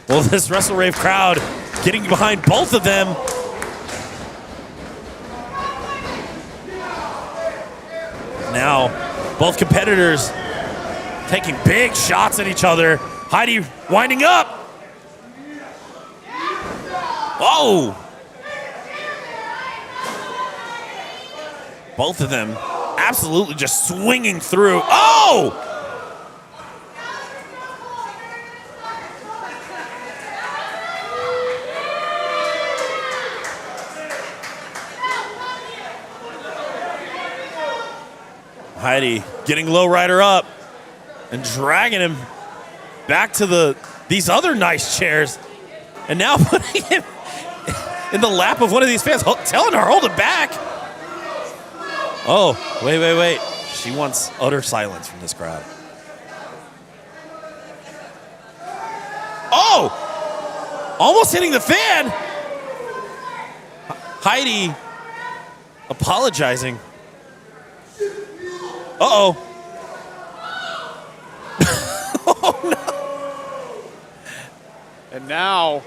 Well, this WrestleRave crowd getting behind both of them. Now, both competitors taking big shots at each other. Heidi winding up. Whoa! Both of them absolutely just swinging through. Oh! Heidi getting Lowrider up and dragging him back to these other nice chairs, and now putting him in the lap of one of these fans, telling her, hold it back. Oh, wait. She wants utter silence from this crowd. Oh! Almost hitting the fan. Heidi apologizing. Uh-oh. Oh, no. And now,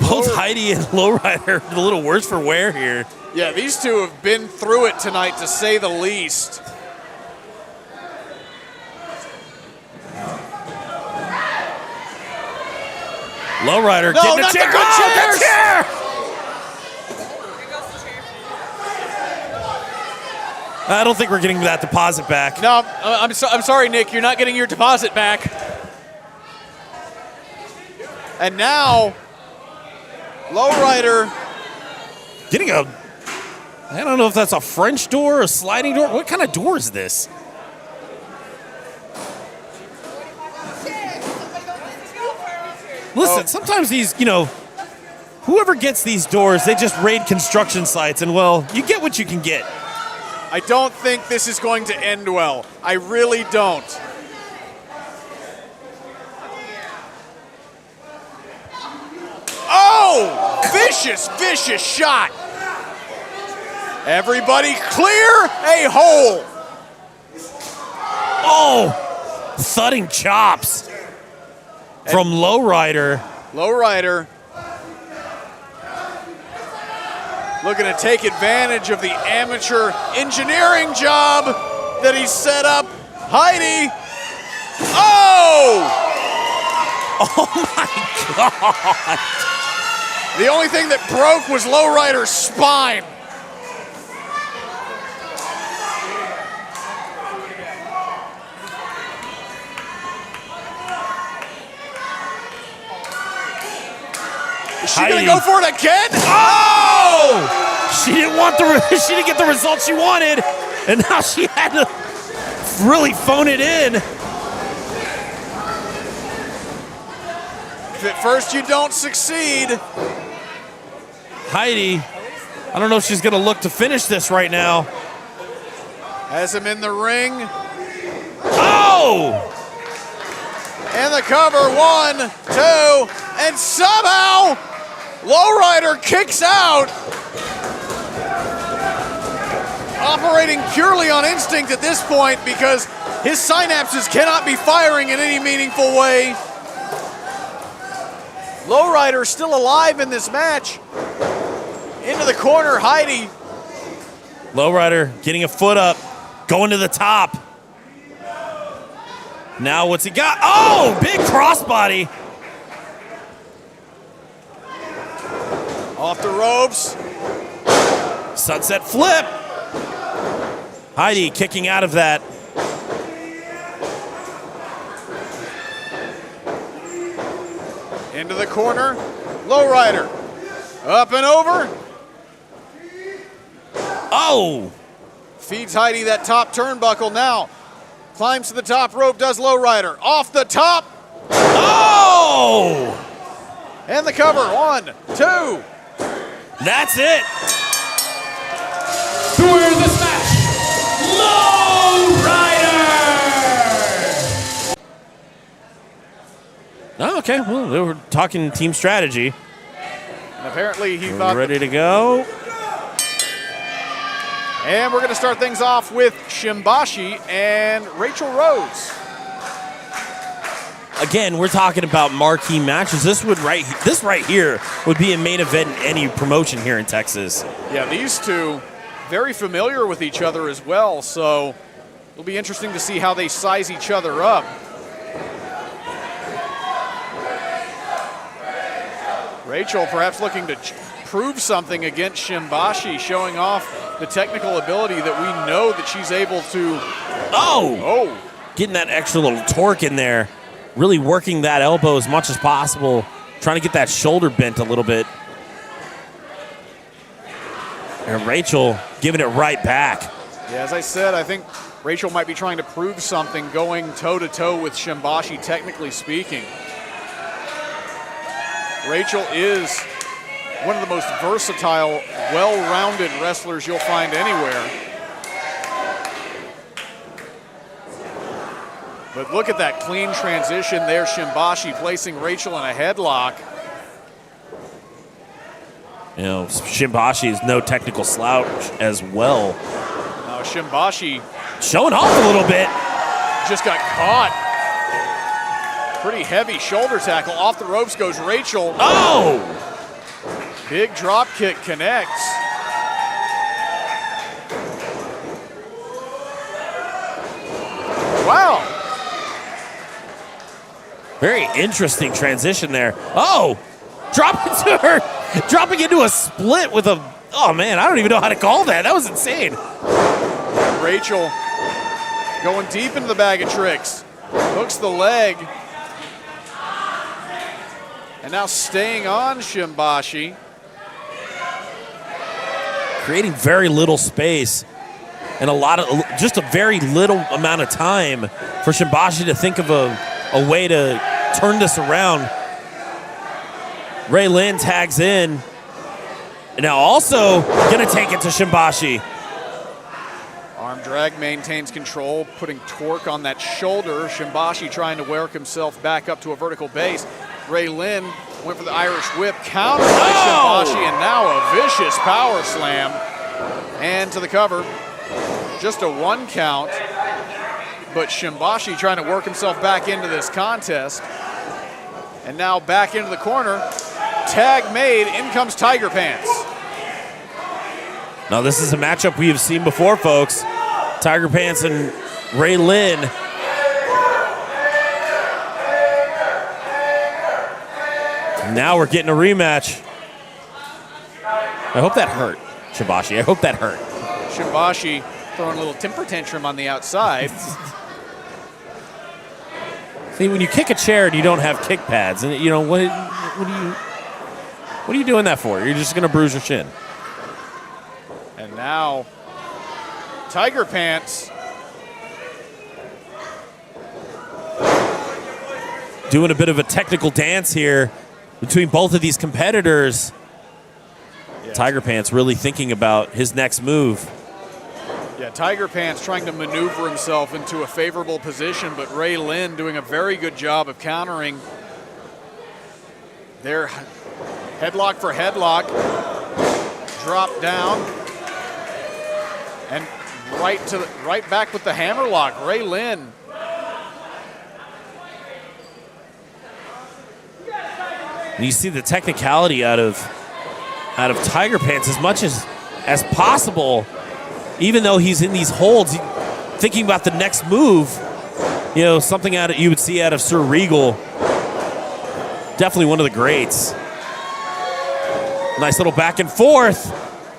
both Heidi and Lowrider a little worse for wear here. yeah, these two have been through it tonight, to say the least. Lowrider No, getting a not chair. the good chairs. The chair! I don't think we're getting that deposit back. No, I'm sorry, Nick. You're not getting your deposit back. And now, Lowrider Getting I don't know if that's a French door, a sliding door. What kind of door is this? Listen, sometimes these, whoever gets these doors, they just raid construction sites, and, well, you get what you can get. I don't think this is going to end well. I really don't. Oh! Vicious shot. Everybody clear a hole. Oh! Thudding chops from Lowrider. Lowrider looking to take advantage of the amateur engineering job that he set up. Heidi. Oh! Oh my God! The only thing that broke was Lowrider's spine. Is she gonna go for it again? Oh! She didn't get the result she wanted, and now she had to really phone it in. If at first you don't succeed. Heidi, I don't know if she's gonna look to finish this right now. Has him in the ring. Oh! And the cover, 1, 2, and somehow Lowrider kicks out. Operating purely on instinct at this point because his synapses cannot be firing in any meaningful way. Lowrider still alive in this match. Into the corner, Heidi. Lowrider getting a foot up. Going to the top. Now what's he got? Oh, big crossbody. Off the ropes. Sunset flip. Heidi kicking out of that. Into the corner. Lowrider. Up and over. Oh. Feeds Heidi that top turnbuckle now. Climbs to the top rope, does lowrider. Off the top. Oh. And the cover. 1, 2. That's it. To win this match, Lowrider! Oh, okay. Well, they were talking team strategy. And apparently he We're thought. ready to go. And we're going to start things off with Shimbashi and Raychell Rose. Again, we're talking about marquee matches. This right here would be a main event in any promotion here in Texas. Yeah, these two very familiar with each other as well, so it'll be interesting to see how they size each other up. Raychell perhaps looking to prove something against Shimbashi, showing off the technical ability that we know that she's able to. Oh! Getting that extra little torque in there. Really working that elbow as much as possible. Trying to get that shoulder bent a little bit. And Raychell giving it right back. Yeah, as I said, I think Raychell might be trying to prove something going toe-to-toe with Shimbashi, technically speaking. Raychell is one of the most versatile, well-rounded wrestlers you'll find anywhere. But look at that clean transition there, Shimbashi placing Raychell in a headlock. You know, Shimbashi is no technical slouch as well. Now Shimbashi showing off a little bit. Just got caught. Pretty heavy shoulder tackle. Off the ropes goes Raychell. Oh! Big drop kick connects. Wow. Very interesting transition there. Oh! Dropping into a split with a, oh man, I don't even know how to call that. That was insane. Raychell going deep into the bag of tricks. Hooks the leg. And now staying on Shimbashi. Creating very little space and just a very little amount of time for Shimbashi to think of a way to turn this around. Ray Lyn tags in. And now also gonna take it to Shimbashi. Arm drag maintains control, putting torque on that shoulder. Shimbashi trying to work himself back up to a vertical base. Ray Lyn went for the Irish whip, countered by Shimbashi, and now a vicious power slam. And to the cover, just a 1 count. But Shimbashi trying to work himself back into this contest. And now back into the corner. Tag made, in comes Tiger Pants. Now this is a matchup we have seen before, folks. Tiger Pants and Ray Lyn. Now we're getting a rematch. I hope that hurt, Shimbashi. I hope that hurt. Shimbashi throwing a little temper tantrum on the outside. See, when you kick a chair and you don't have kick pads, and you know what are you doing that for? You're just gonna bruise your shin. And now Tiger Pants doing a bit of a technical dance here between both of these competitors. Yeah. Tiger Pants really thinking about his next move. Yeah, Tiger Pants trying to maneuver himself into a favorable position, but Ray Lyn doing a very good job of countering. Their headlock for headlock. Drop down. And right back with the hammerlock. Ray Lyn. And you see the technicality out of Tiger Pants as much as possible. Even though he's in these holds, thinking about the next move, you know, something you would see out of Sir Regal. Definitely one of the greats. Nice little back and forth.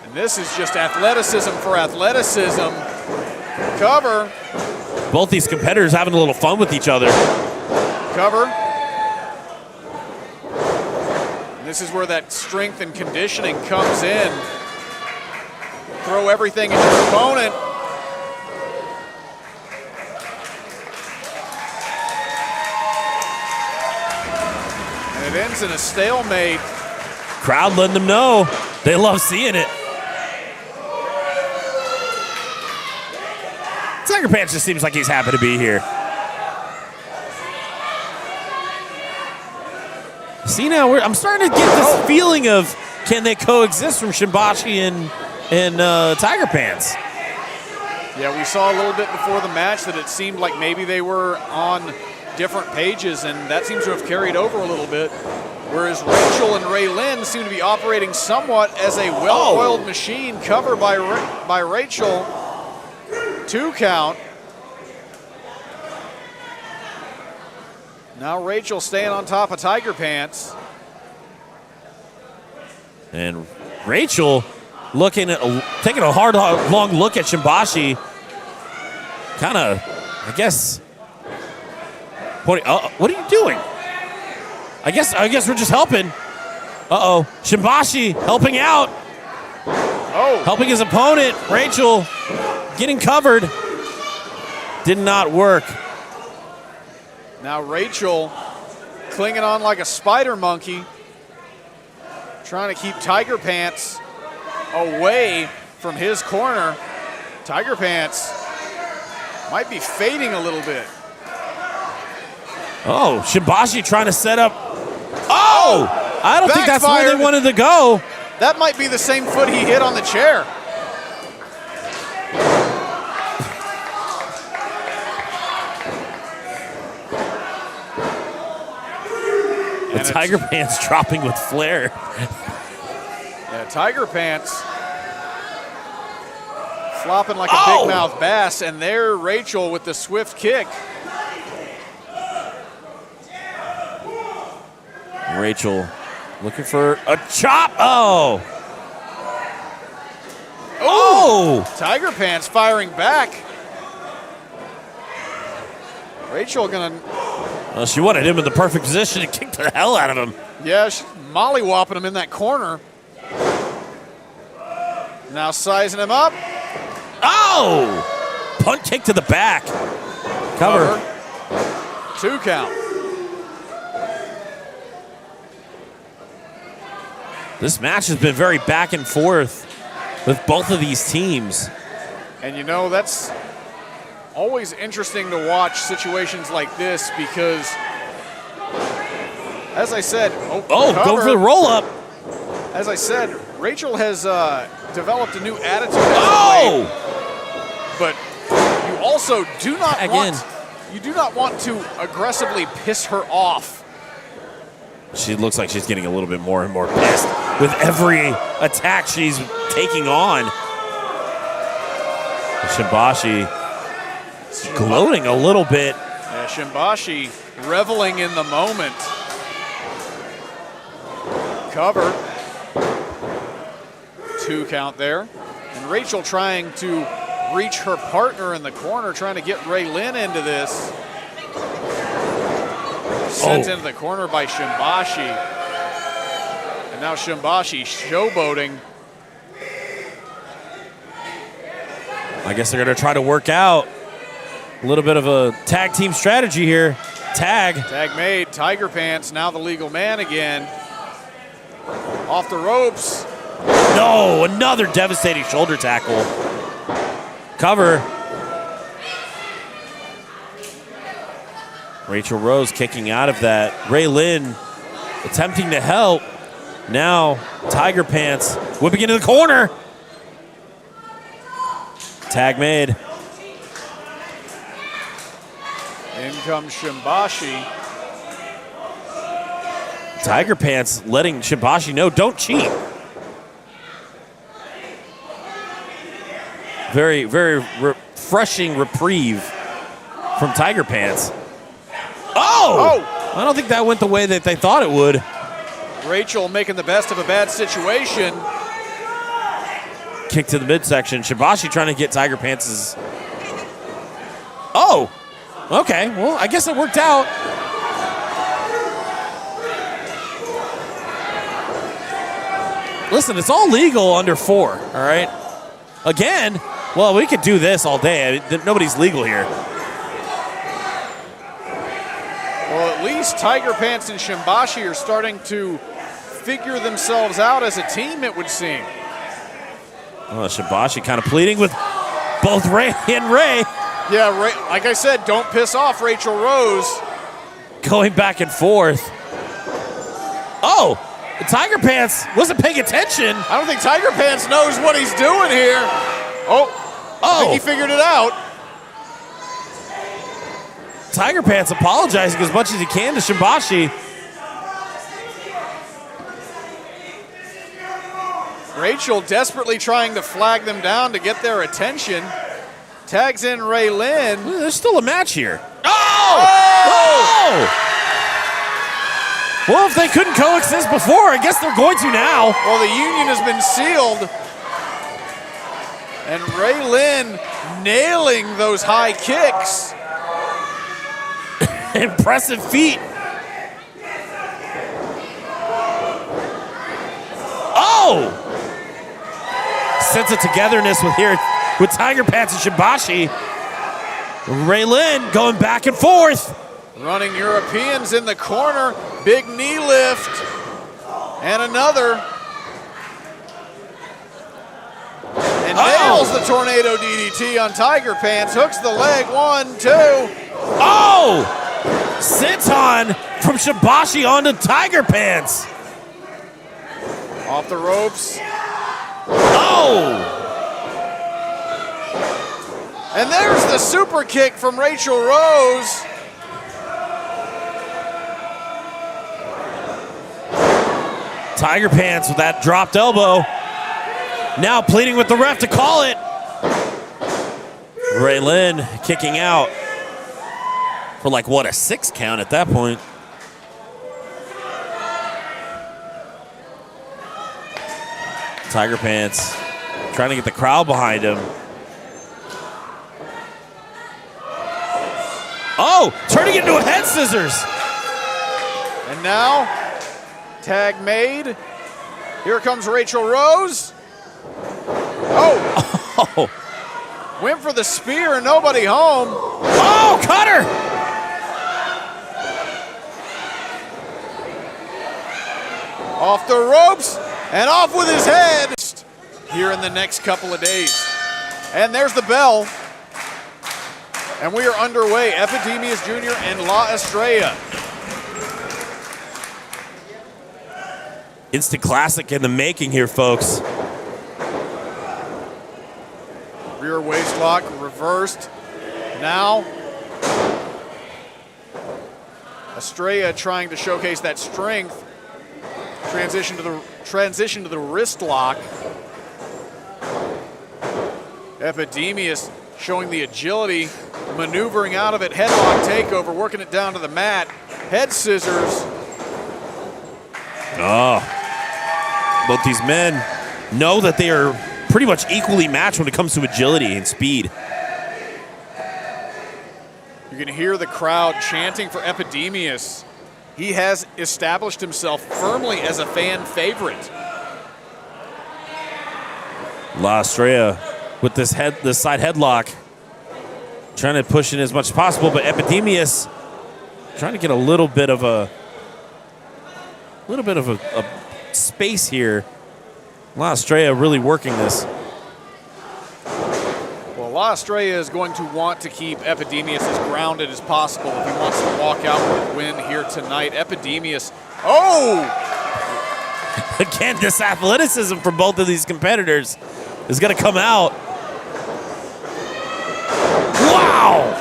And this is just athleticism for athleticism. Cover. Both these competitors having a little fun with each other. Cover. And this is where that strength and conditioning comes in. Throw everything at your opponent. And it ends in a stalemate. Crowd letting them know they love seeing it. Tiger Pants just seems like he's happy to be here. See, now I'm starting to get this feeling of, can they coexist from Shimbashi and Tiger Pants? Yeah, we saw a little bit before the match that it seemed like maybe they were on different pages, and that seems to have carried over a little bit. Whereas Raychell and Ray Lyn seem to be operating somewhat as a well-oiled machine. Cover by Raychell. 2 count. Now Raychell staying on top of Tiger Pants. And Raychell taking a hard, long look at Shimbashi. Kind of, I guess, what are you doing? I guess we're just helping. Uh-oh, Shimbashi helping out. Oh. Helping his opponent, Raychell, getting covered. Did not work. Now Raychell clinging on like a spider monkey, trying to keep Tiger Pants away from his corner. Tiger Pants might be fading a little bit. Oh, Shimbashi trying to set up. Oh! I don't think that's where they wanted to go. That might be the same foot he hit on the chair. The Tiger Pants dropping with flair. Yeah, Tiger Pants flopping like a big mouth bass, and there Raychell with the swift kick. Raychell looking for a chop. Oh! Oh! Tiger Pants firing back. Raychell gonna. Well, she wanted him in the perfect position to kick the hell out of him. Yeah, she's mollywopping him in that corner. Now sizing him up. Oh! Punt kick to the back. Cover. 2 count. This match has been very back and forth with both of these teams. And you know, that's always interesting to watch situations like this because, as I said, go for the roll up. As I said, Raychell has developed a new attitude. But you also do not want to aggressively piss her off. She looks like she's getting a little bit more and more pissed with every attack she's taking on. Shimbashi gloating a little bit. Yeah, Shimbashi reveling in the moment. Cover. 2 count there. And Raychell trying to reach her partner in the corner, trying to get Ray Lyn into this. Sent into the corner by Shimbashi. And now Shimbashi showboating. I guess they're going to try to work out a little bit of a tag team strategy here. Tag. Tag made. Tiger Pants, now the legal man again. Off the ropes. No, another devastating shoulder tackle. Cover. Raychell Rose kicking out of that. Ray Lyn attempting to help. Now Tiger Pants whipping into the corner. Tag made. In comes Shimbashi. Tiger Pants letting Shimbashi know, don't cheat. Very, very refreshing reprieve from Tiger Pants. Oh! I don't think that went the way that they thought it would. Raychell making the best of a bad situation. Kick to the midsection. Shibashi trying to get Tiger Pants' Oh! Okay, well, I guess it worked out. Listen, it's all legal under 4, all right? Again, well, we could do this all day. I mean, nobody's legal here. Well, at least Tiger Pants and Shimbashi are starting to figure themselves out as a team, it would seem. Oh, Shibashi kind of pleading with both Ray and Ray. Yeah, like I said, don't piss off Raychell Rose. Going back and forth. Oh, the Tiger Pants wasn't paying attention. I don't think Tiger Pants knows what he's doing here. I think he figured it out. Tiger Pants apologizing as much as he can to Shimbashi. Raychell desperately trying to flag them down to get their attention. Tags in Ray Lyn. There's still a match here. Oh! Well, if they couldn't coexist before, I guess they're going to now. Well, the union has been sealed. And Ray Lyn nailing those high kicks. Impressive feat. Oh! Sense of togetherness with Tiger Pants and Shimbashi. Ray Lyn going back and forth. Running Europeans in the corner. Big knee lift. And another. And nails the tornado DDT on Tiger Pants. Hooks the leg. 1, 2. Oh! Senton from Shimbashi onto Tiger Pants. Off the ropes. Oh! And there's the super kick from Raychell Rose. Tiger Pants with that dropped elbow. Now pleading with the ref to call it. Ray Lyn kicking out for like, what, a 6 count at that point. Tiger Pants trying to get the crowd behind him. Oh, turning it into a head scissors. And now, tag made. Here comes Raychell Rose. Oh. Went for the spear and nobody home. Oh, cutter. Off the ropes and off with his head. Here in the next couple of days. And there's the bell. And we are underway. Epidemius Jr. and La Estrella. Instant classic in the making here, folks. Rear waist lock reversed. Now, Estrella trying to showcase that strength. Transition to the wrist lock. Epidemius showing the agility, maneuvering out of it. Headlock takeover, working it down to the mat. Head scissors. Oh. Both these men know that they are pretty much equally matched when it comes to agility and speed. You can hear the crowd chanting for Epidemius. He has established himself firmly as a fan favorite. La Estrella with this side headlock, trying to push in as much as possible, but Epidemius trying to get a little bit of a space here. La Estrella really working this. Well, La Estrella is going to want to keep Epidemius as grounded as possible if he wants to walk out with a win here tonight. Epidemius, Again, this athleticism from both of these competitors is going to come out. Wow!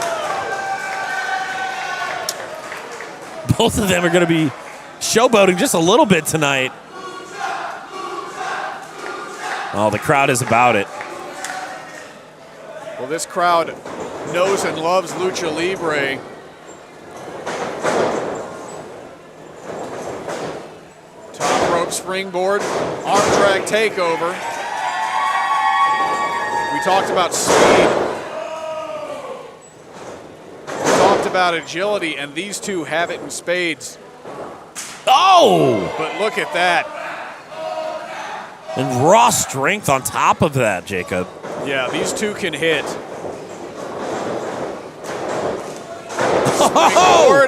Both of them are going to be showboating just a little bit tonight. Oh, the crowd is about it. Well, this crowd knows and loves Lucha Libre. Top rope springboard, arm drag takeover. We talked about speed. We talked about agility, and these two have it in spades. Oh! But look at that. And raw strength on top of that, Jacob. Yeah, these two can hit. Oh!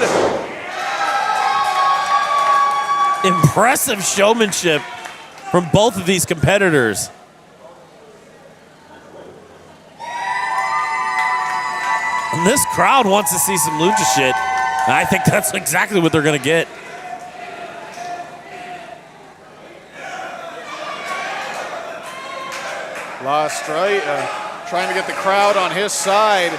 Impressive showmanship from both of these competitors. And this crowd wants to see some lucha shit. And I think that's exactly what they're going to get. Estraya trying to get the crowd on his side.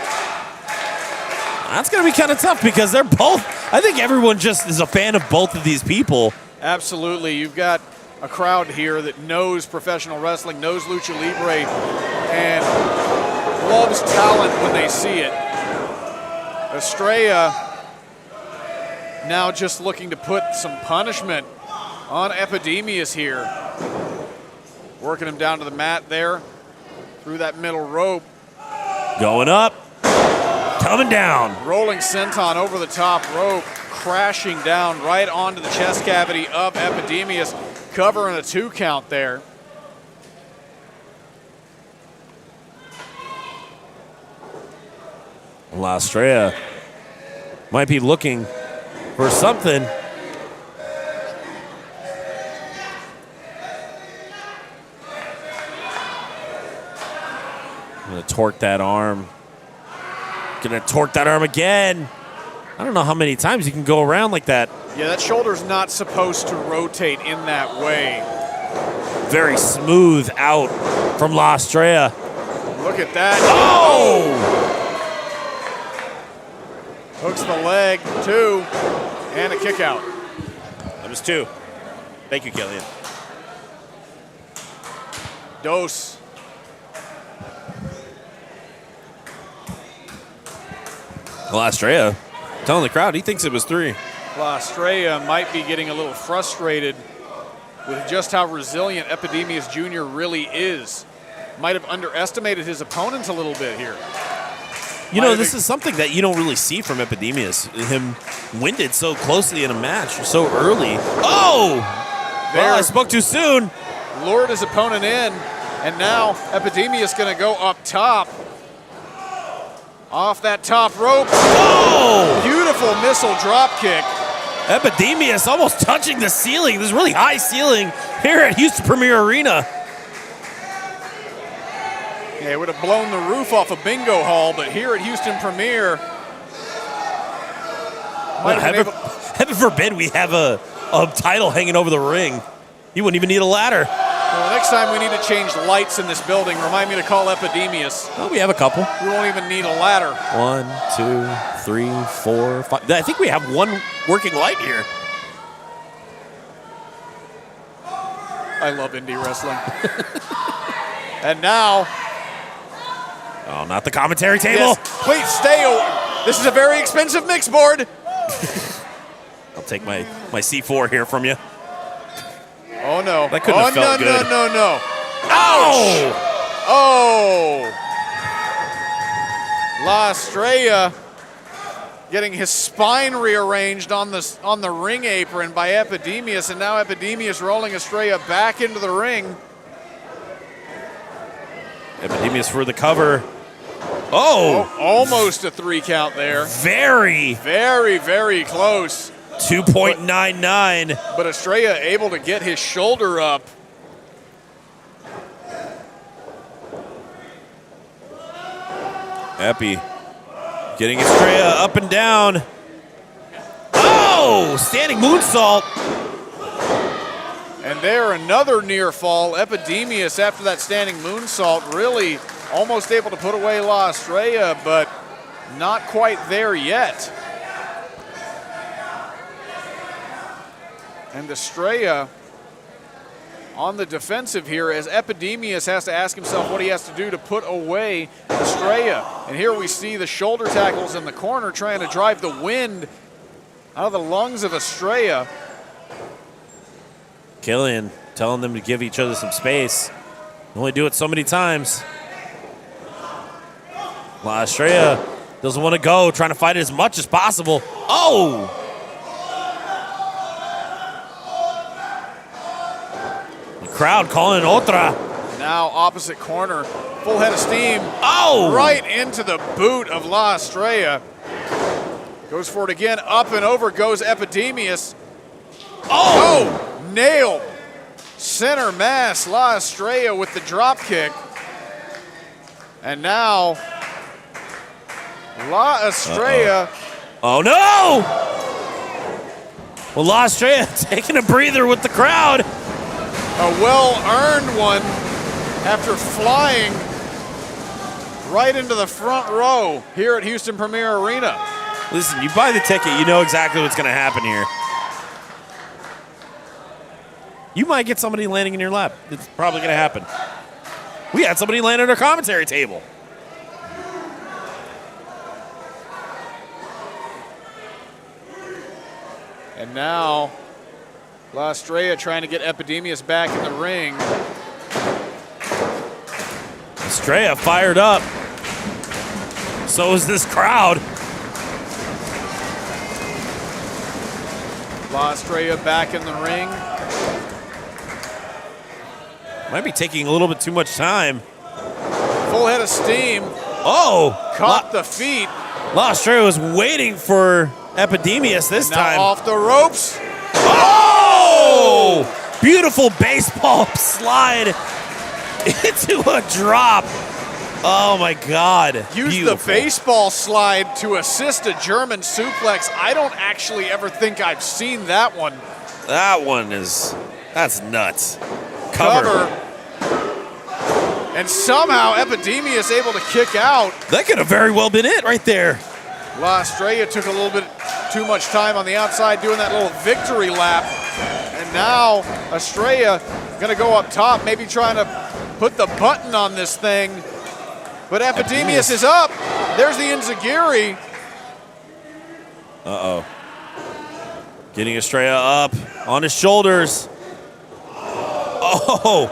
That's going to be kind of tough because they're both, I think everyone just is a fan of both of these people. Absolutely. You've got a crowd here that knows professional wrestling, knows Lucha Libre, and loves talent when they see it. Estraya now just looking to put some punishment on Epidemius here. Working him down to the mat there through that middle rope. Going up, coming down. Rolling senton over the top rope, crashing down right onto the chest cavity of Epidemius, covering a 2 count there. Estraya might be looking for something. Gonna torque that arm. Gonna torque that arm again. I don't know how many times you can go around like that. Yeah, that shoulder's not supposed to rotate in that way. Very smooth out from Estraya. Look at that. Oh! Hooks the leg, 2, and a kick out. That was 2. Thank you, Killian. Dose. Estraya telling the crowd he thinks it was 3. Estraya might be getting a little frustrated with just how resilient Epidemius Jr. really is. Might have underestimated his opponent a little bit here. You know, this is something that you don't really see from Epidemius. Him winded so closely in a match so early. Oh! Well, I spoke too soon. Lured his opponent in, and now Epidemius going to go up top. Off that top rope. Oh! Beautiful missile drop kick. Epidemius almost touching the ceiling. This really high ceiling here at Houston Premier Arena. Yeah, it would have blown the roof off a bingo hall, but here at Houston Premier, heaven forbid we have a title hanging over the ring. You wouldn't even need a ladder. Well, next time we need to change lights in this building, remind me to call Epidemius. Oh, we have a couple. We won't even need a ladder. 1, 2, 3, 4, 5. I think we have one working light here. I love indie wrestling. And now... Oh, not the commentary table. Yes, please stay. This is a very expensive mix board. I'll take my C4 here from you. Oh, no. That couldn't have felt good. No. Ouch! Oh! Estraya getting his spine rearranged on the ring apron by Epidemius, and now Epidemius rolling Estraya back into the ring. Epidemius for the cover. Oh! Almost a 3 count there. Very close. 2.99. But Estraya able to get his shoulder up. Epi getting Estraya up and down. Oh! Standing moonsault. And there, another near fall. Epidemius, after that standing moonsault, really almost able to put away Estraya, but not quite there yet. And Estraya on the defensive here as Epidemius has to ask himself what he has to do to put away Estraya. And here we see the shoulder tackles in the corner trying to drive the wind out of the lungs of Estraya. Killian telling them to give each other some space. Only do it so many times. Estraya doesn't want to go, trying to fight it as much as possible. Oh! The crowd calling otra. Now opposite corner, full head of steam. Oh! Right into the boot of La Estrella. Goes for it again, up and over goes Epidemius. Oh! Nailed. Center mass, La Estrella with the drop kick. And now, La Estrella. Oh no! Well, La Estrella taking a breather with the crowd. A well-earned one after flying right into the front row here at Houston Premier Arena. Listen, you buy the ticket, you know exactly what's going to happen here. You might get somebody landing in your lap. It's probably going to happen. We had somebody land at our commentary table. And now, La Estrella trying to get Epidemius back in the ring. Estrella fired up. So is this crowd. La Estrella back in the ring. Might be taking a little bit too much time. Full head of steam. Oh! Caught the feet. La Estrella was waiting for Epidemius this Now time. off the ropes. Oh! Beautiful baseball slide into a drop. Oh my God. Used Beautiful. the baseball slide to assist a German suplex. I don't actually ever think I've seen that one. That one is, that's nuts. Cover. And somehow Epidemius able to kick out. That could have very well been it right there. La Estrella took a little bit too much time on the outside doing that little victory lap. And now Estrella gonna go up top, maybe trying to put the button on this thing. But Epidemius is up. There's the Enziguri. Uh-oh. Getting Estrella up on his shoulders. Oh!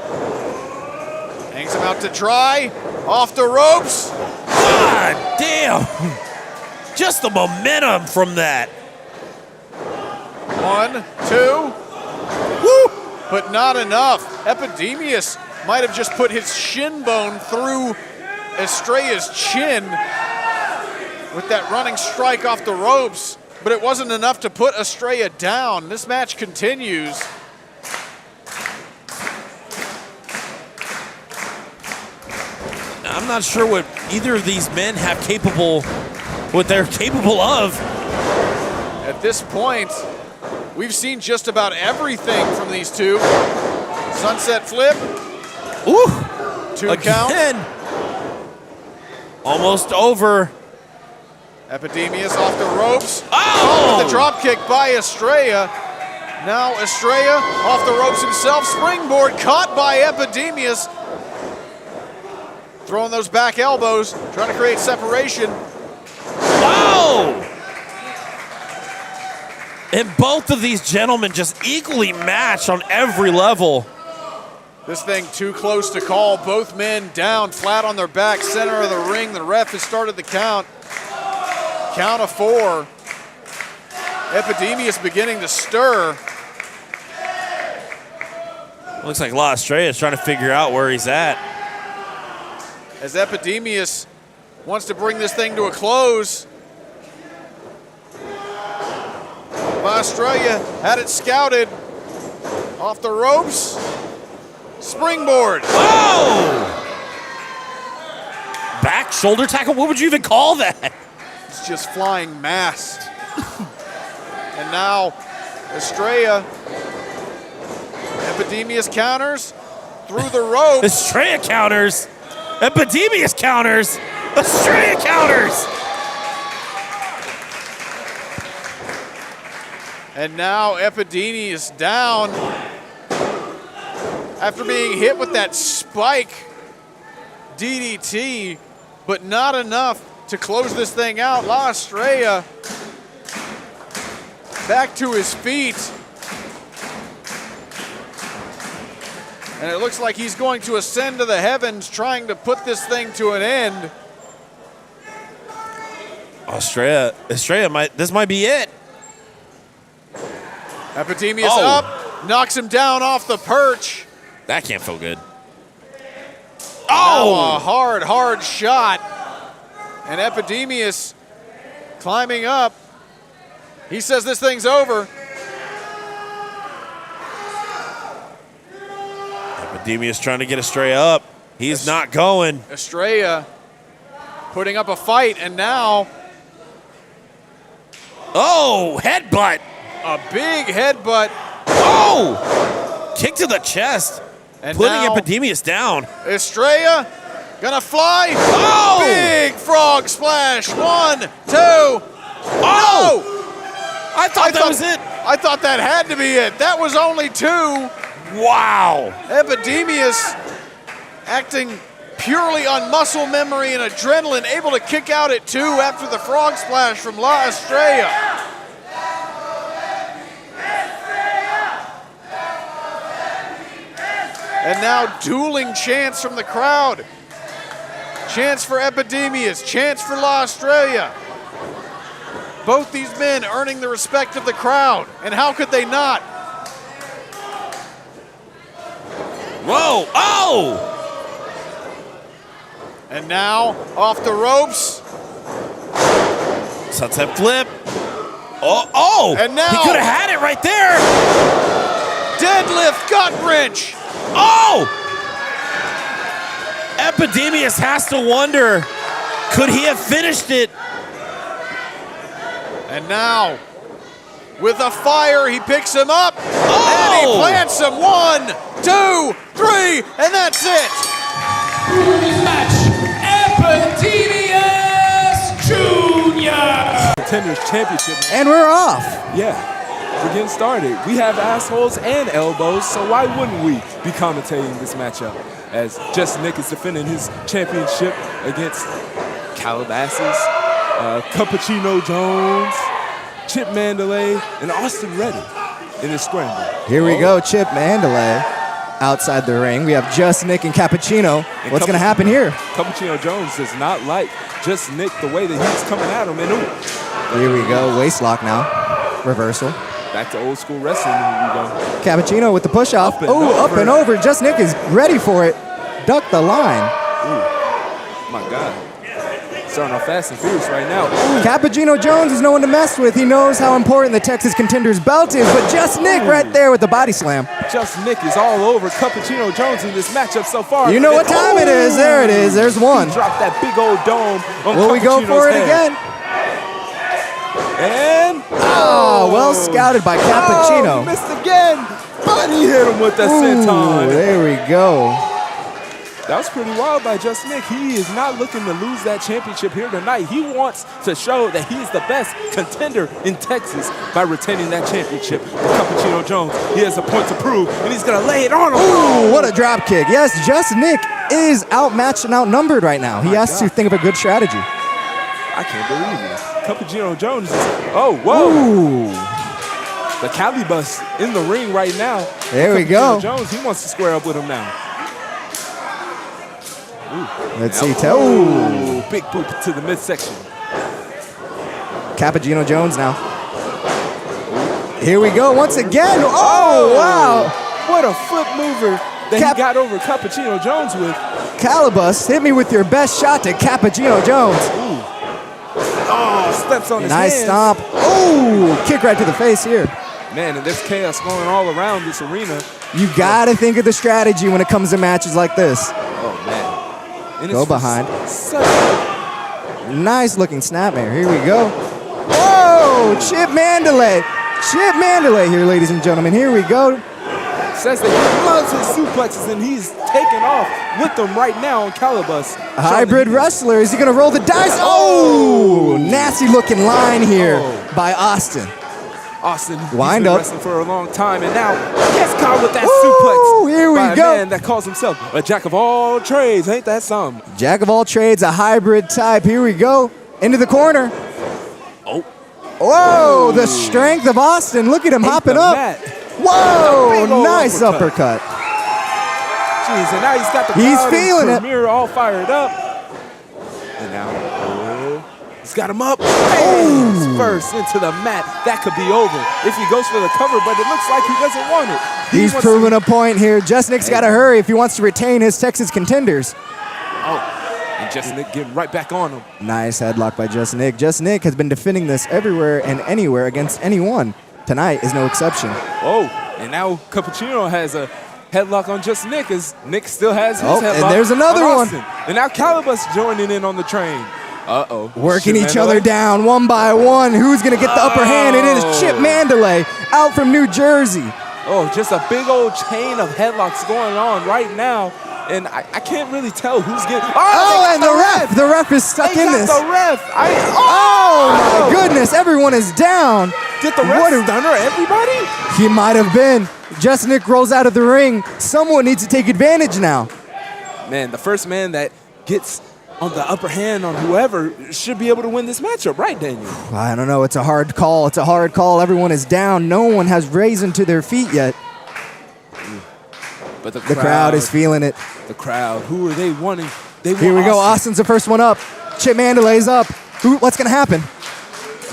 Hangs him out to dry. Off the ropes. God damn! Just the momentum from that. 1, 2. Woo! But not enough. Epidemius might have just put his shin bone through Estrella's chin with that running strike off the ropes, but it wasn't enough to put Estrella down. This match continues. I'm not sure what either of these men have what they're capable of. At this point, we've seen just about everything from these two. Sunset flip. Ooh! 2 Again. count. Almost over. Epidemius off the ropes. Oh! The drop kick by Estrella. Now Estrella off the ropes himself. Springboard caught by Epidemius. Throwing those back elbows, trying to create separation. Wow! And both of these gentlemen just equally match on every level. This thing too close to call. Both men down, flat on their back, center of the ring. The ref has started the count. Count of 4. Epidemius beginning to stir. Looks like La Estrella is trying to figure out where he's at. As Epidemius wants to bring this thing to a close. La Estrella had it scouted. Off the ropes. Springboard. Oh! Back shoulder tackle? What would you even call that? It's just flying mass. And now Estrella. Epidemius counters through the ropes. Estrella counters. Epidemius counters. Estrella counters. And now Epidemius down. after being hit with that spike DDT, but not enough to close this thing out. La Estrella back to his feet. And it looks like he's going to ascend to the heavens, trying to put this thing to an end. Estraya this might be it. Epidemius up, knocks him down off the perch. That can't feel good. Oh, a hard shot. And Epidemius climbing up. He says this thing's over. Epidemius trying to get Estraya up. He's not going. Estraya putting up a fight, and now headbutt. a big headbutt. Oh! Kick to the chest. And putting now Epidemius down. Estraya gonna fly. Oh! Big frog splash. 1, 2. Oh! I thought that was it. I thought that had to be it. That was only 2. Wow. Epidemius acting purely on muscle memory and adrenaline, able to kick out at 2 after the frog splash from La Estrella. And now dueling chants from the crowd. Chants for Epidemius, chants for La Estrella. Both these men earning the respect of the crowd, and how could they not? Whoa! Oh! And now, off the ropes. Sunset flip. Oh! And now, he could have had it right there. Deadlift gut wrench. Oh! Epidemius has to wonder, could he have finished it? And now, with a fire, he picks him up. Oh! And he plants him. 1, 2, 3, and that's it. Match, Epidemius Jr. Contenders Championship. And we're off. Yeah, we're getting started. We have assholes and elbows, so why wouldn't we be commentating this matchup? As Just Nick is defending his championship against Calabasas, Cappuccino Jones, Chip Mandalay, and Austin Reddy in his scramble. Here we go, Chip Mandalay outside the ring. We have Just Nick and Cappuccino. What's going to happen here? Cappuccino Jones does not like Just Nick the way that he's coming at him. And ooh, Here we go, waist lock now. Reversal. back to old school wrestling. Here we go. Cappuccino with the push off. Up and Oh, up over. and over. Just Nick is ready for it. Duck the line. My God. Starting off fast and furious right now. Cappuccino Jones is no one to mess with. He knows how important the Texas Contenders belt is, but Just Nick right there with the body slam. Just Nick is all over Cappuccino Jones in this matchup so far. You know what time it is. There it is. There's one. He dropped that big old dome on Will we go for it Cappuccino's again? head. And Oh, well scouted by Oh, Cappuccino. he missed again, but he hit him with that Ooh, senton. there we go. That was pretty wild by Just Nick. He is not looking to lose that championship here tonight. He wants to show that he is the best contender in Texas by retaining that championship. Cappuccino Jones, he has a point to prove, and he's gonna lay it on him. Ooh, what a drop kick. Yes, Just Nick is outmatched and outnumbered right now. He has to think of a good strategy. I can't believe it. Cappuccino Jones is, oh, whoa. Ooh. The Cali bus in the ring right now. There we go. Cappuccino Jones, he wants to square up with him now. Let's see. Ooh. Ooh, big boot to the midsection. Cappuccino Jones now. Here we go once again. Oh, wow. What a foot mover that Cap- he got over Cappuccino Jones with. Calabas, hit me with your best shot to Cappuccino Jones. Oh, steps on his Nice hands. stomp. Ooh, kick right to the face here. Man, and there's chaos going all around this arena. You got to think of the strategy when it comes to matches like this. Oh, man. And Go it's behind. such a- Nice looking snapmare. Here we go. Whoa, Chip Mandalay. Chip Mandalay here, ladies and gentlemen. Here we go. says that he loves his suplexes, and he's taking off with them right now on Calabas. A hybrid wrestler. Is he going to roll the dice? Oh, nasty looking line here by Austin. Austin, Wind he's been up. wrestling for a long time, and now gets caught with that Ooh, suplex. here we by a go. man that calls himself a jack of all trades. Ain't that something? Jack of all trades, a hybrid type. Here we go. Into the corner. Oh. Whoa, the strength of Austin. Look at him hopping up. Mat. Whoa, Big ol' nice uppercut. Jeez, and now he's got the crowd feeling it. Premier all fired up. And now, he's got him up. Hands first into the mat. That could be over if he goes for the cover, but it looks like he doesn't want it. He's proving a point here. Just Nick's got to hurry if he wants to retain his Texas contenders. And Just Nick getting right back on him. Nice headlock by Just Nick. Just Nick has been defending this everywhere and anywhere against anyone. Tonight is no exception. Oh, and now Cappuccino has a headlock on Just Nick as Nick still has his headlock. And there's another on one. Austin. And now Calibus joining in on the train. Uh-oh. Working Chip each other Mandalay. down one by one. Who's going to get the upper hand? It is Chip Mandalay out from New Jersey. Oh, just a big old chain of headlocks going on right now. And I can't really tell who's getting... Oh, and the ref is stuck in this. The ref. Oh, my goodness. Everyone is down. Did the ref stunner everybody? He might have been. Just Nick rolls out of the ring. Someone needs to take advantage now. Man, the first man that gets on the upper hand on whoever should be able to win this matchup, right, Daniel? I don't know. It's a hard call. It's a hard call. Everyone is down. No one has risen to their feet yet. But the crowd is feeling it. The crowd. Who are they wanting? They want Here we go. Austin. Austin's the first one up. Chip Mandalay's up. What's going to happen?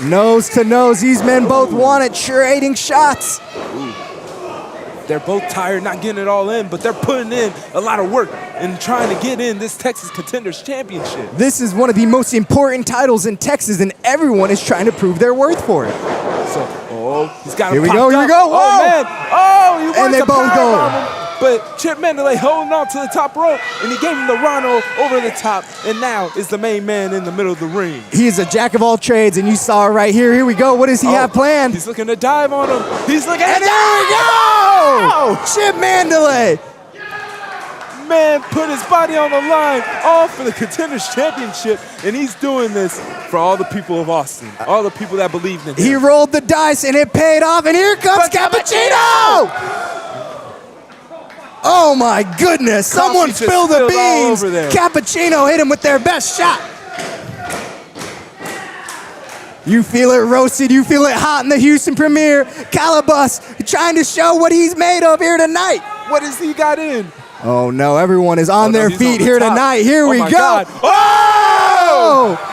Nose to nose. These men both want it. Trading shots. They're both tired, not getting it all in, but they're putting in a lot of work and trying to get in this Texas Contenders Championship. This is one of the most important titles in Texas, and everyone is trying to prove their worth for it. So, he's got Here we go. Here we go. Whoa. Oh, man. Oh, he wants And they to both go. powerbomb him. But Chip Mandalay holding on to the top rope, and he gave him the Rhino over the top, and now is the main man in the middle of the ring. He is a jack of all trades, and you saw it right here. Here we go. What does he have planned? He's looking to dive on him. He's looking And to there we go! Chip Mandalay. Man put his body on the line, all for the Contenders Championship, and he's doing this for all the people of Austin, all the people that believed in him. He rolled the dice, and it paid off, and here comes Cappuccino! Oh my goodness, someone just spilled the spilled all beans. over there. Cappuccino hit him with their best shot. You feel it roasted, you feel it hot in the Houston premiere. Calibus trying to show what he's made of here tonight. What has he got in? Oh no, everyone is on their he's feet on the here top. tonight. Here Oh we my go. God. Oh!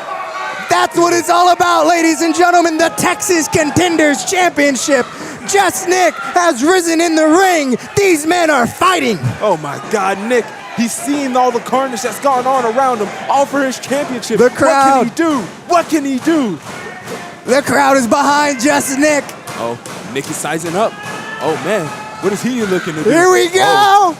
That's what it's all about, ladies and gentlemen. The Texas Contenders Championship. Just Nick has risen in the ring. These men are fighting. Oh my God, Nick. He's seen all the carnage that's gone on around him, all for his championship. The crowd. What can he do? What can he do? The crowd is behind Just Nick. Oh, Nick is sizing up. Oh man, what is he looking to do? Here we go.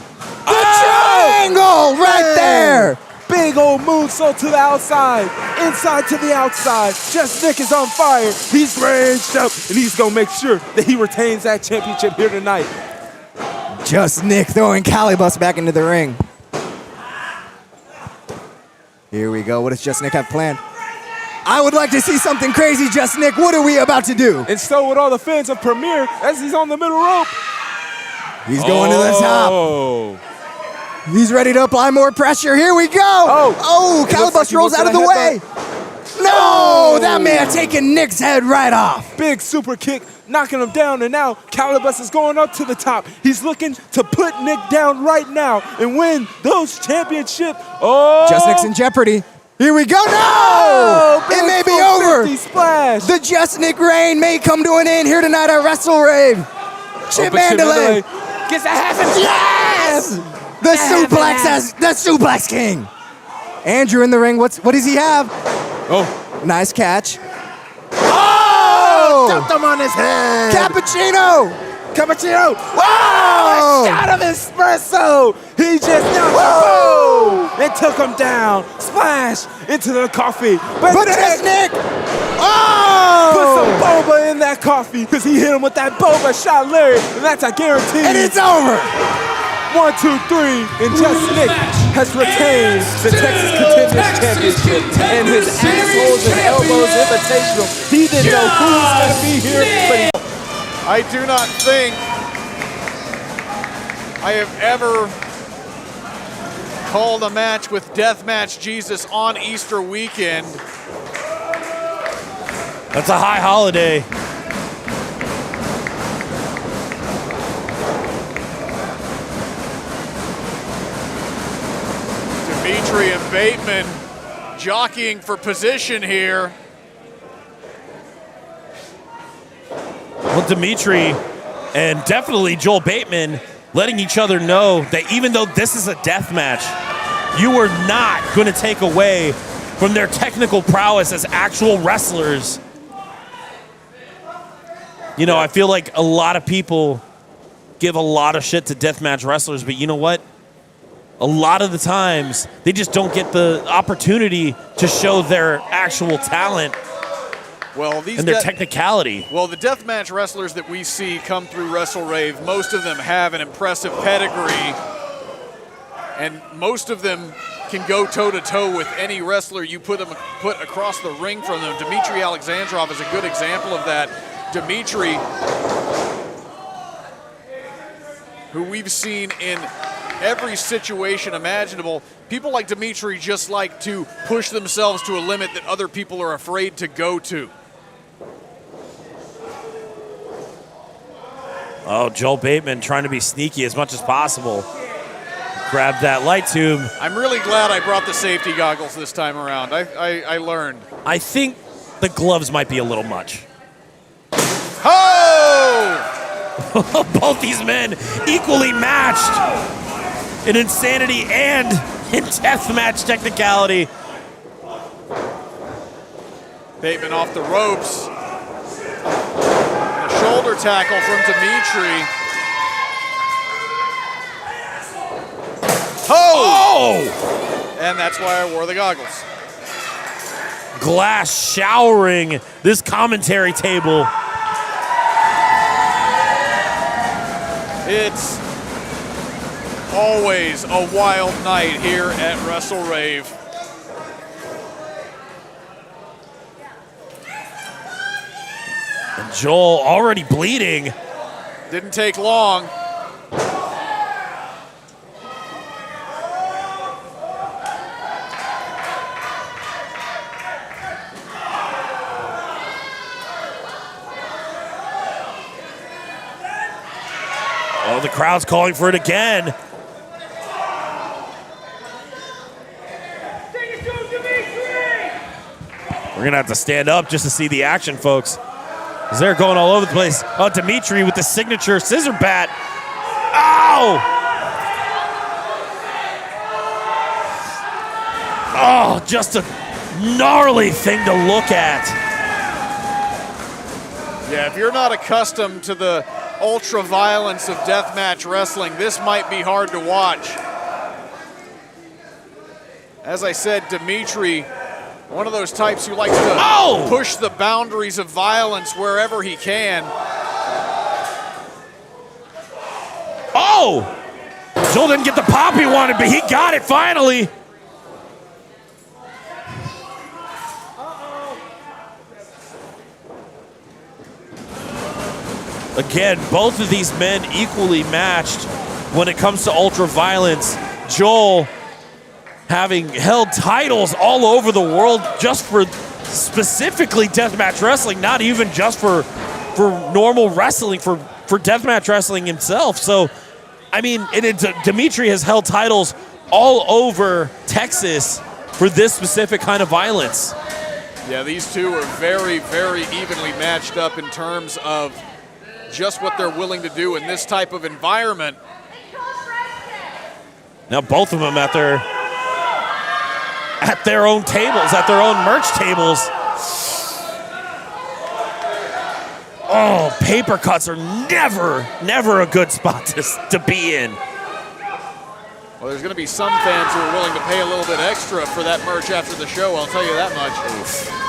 The triangle right there. Big old moonsault to the outside, inside to the outside. Just Nick is on fire. He's raged up, and he's gonna make sure that he retains that championship here tonight. Just Nick throwing Calibus back into the ring. Here we go. What does Just Nick have planned? I would like to see something crazy, Just Nick. What are we about to do? And so would all the fans of Premier as he's on the middle rope. He's going to the top. Oh. He's ready to apply more pressure. Here we go. Oh, It looks like Calibus he rolls wants out of to the way. No, that man man taking Nick's head right off. Big super kick, knocking him down, and now Calibus is going up to the top. He's looking to put Nick down right now and win those championships. Oh! Just Nick's in jeopardy. Here we go. No! Oh, It may be big over. 450 Splash. The Just Nick reign may come to an end here tonight at WrestleRave. Chip Mandalay. Gets a half and Yes! The suplex king. Andrew in the ring. What does he have? Oh. Nice catch. Oh! Dumped him on his head. Cappuccino. Whoa! A shot of espresso. He just knocked him. It took him down. Splash into the coffee. But Just Nick. Oh! Put some boba in that coffee because he hit him with that boba shot, Larry, and that's a guarantee. And it's over. 1, 2, 3, and Just Nick has retained the Texas Contenders Championship and his assholes and elbows invitational. He didn't know who was going to be here, but he... I do not think I have ever called a match with Deathmatch Jesus on Easter weekend. That's a high holiday. Dimitri and Baitman jockeying for position here. Well, Dimitri and definitely Joel Baitman letting each other know that even though this is a death match, you are not going to take away from their technical prowess as actual wrestlers. You know, I feel like a lot of people give a lot of shit to deathmatch wrestlers, but you know what? A lot of the times, they just don't get the opportunity to show their actual talent Well, these and their technicality. Well, the deathmatch wrestlers that we see come through WrestleRave, most of them have an impressive pedigree, and most of them can go toe-to-toe with any wrestler you put across the ring from them. Dimitri Alexandrov is a good example of that. Dimitri, who we've seen in every situation imaginable. People like Dimitri just like to push themselves to a limit that other people are afraid to go to. Oh, Joel Baitman trying to be sneaky as much as possible. Grab that light tube. I'm really glad I brought the safety goggles this time around. I learned. I think the gloves might be a little much. Oh! Both these men equally matched in insanity and in deathmatch technicality. Bateman off the ropes. And a shoulder tackle from Dimitri. Oh! And that's why I wore the goggles. Glass showering this commentary table. It's always a wild night here at WrestleRave. And Joel already bleeding. Didn't take long. Oh, the crowd's calling for it again. We're going to have to stand up just to see the action, folks. Because they're going all over the place. Oh, Dimitri with the signature scissor bat. Ow! Oh, just a gnarly thing to look at. Yeah, if you're not accustomed to the ultra violence of deathmatch wrestling, this might be hard to watch. As I said, Dimitri, one of those types who likes to push the boundaries of violence wherever he can. Oh! Joel didn't get the pop he wanted, but he got it finally. Again, both of these men equally matched when it comes to ultra violence. Joel having held titles all over the world just for specifically deathmatch wrestling, not even just for normal wrestling, for deathmatch wrestling himself. So, I mean, Dimitri has held titles all over Texas for this specific kind of violence. Yeah, these two are very, very evenly matched up in terms of just what they're willing to do in this type of environment. Now both of them at their own tables, at their own merch tables. Oh, paper cuts are never a good spot to be in. Well, there's going to be some fans who are willing to pay a little bit extra for that merch after the show, I'll tell you that much. Oof.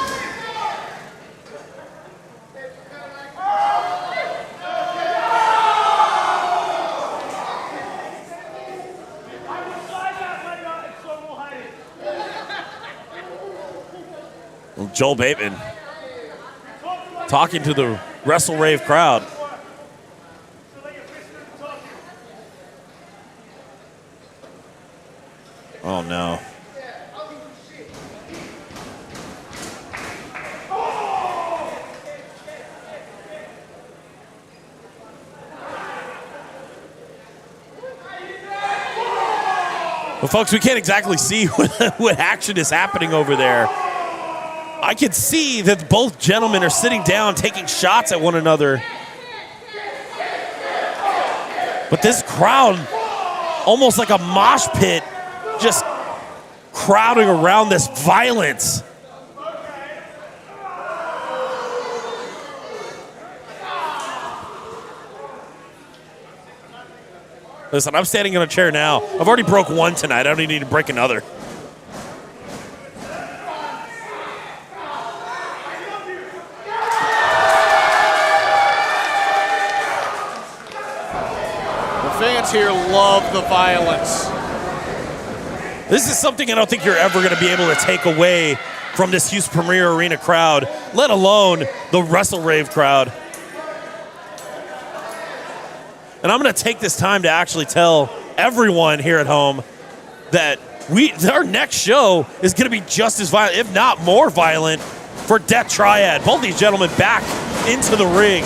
Well, Joel Baitman talking to the WrestleRave crowd. Oh, no. Well, folks, we can't exactly see what action is happening over there. I can see that both gentlemen are sitting down taking shots at one another. But this crowd, almost like a mosh pit, just crowding around this violence. Listen, I'm standing in a chair now. I've already broke one tonight. I don't even need to break another. The fans here love the violence. This is something I don't think you're ever going to be able to take away from this Houston Premier Arena crowd, let alone the WrestleRave crowd. And I'm going to take this time to actually tell everyone here at home that our next show is going to be just as violent, if not more violent, for Death Triad. Both these gentlemen back into the ring.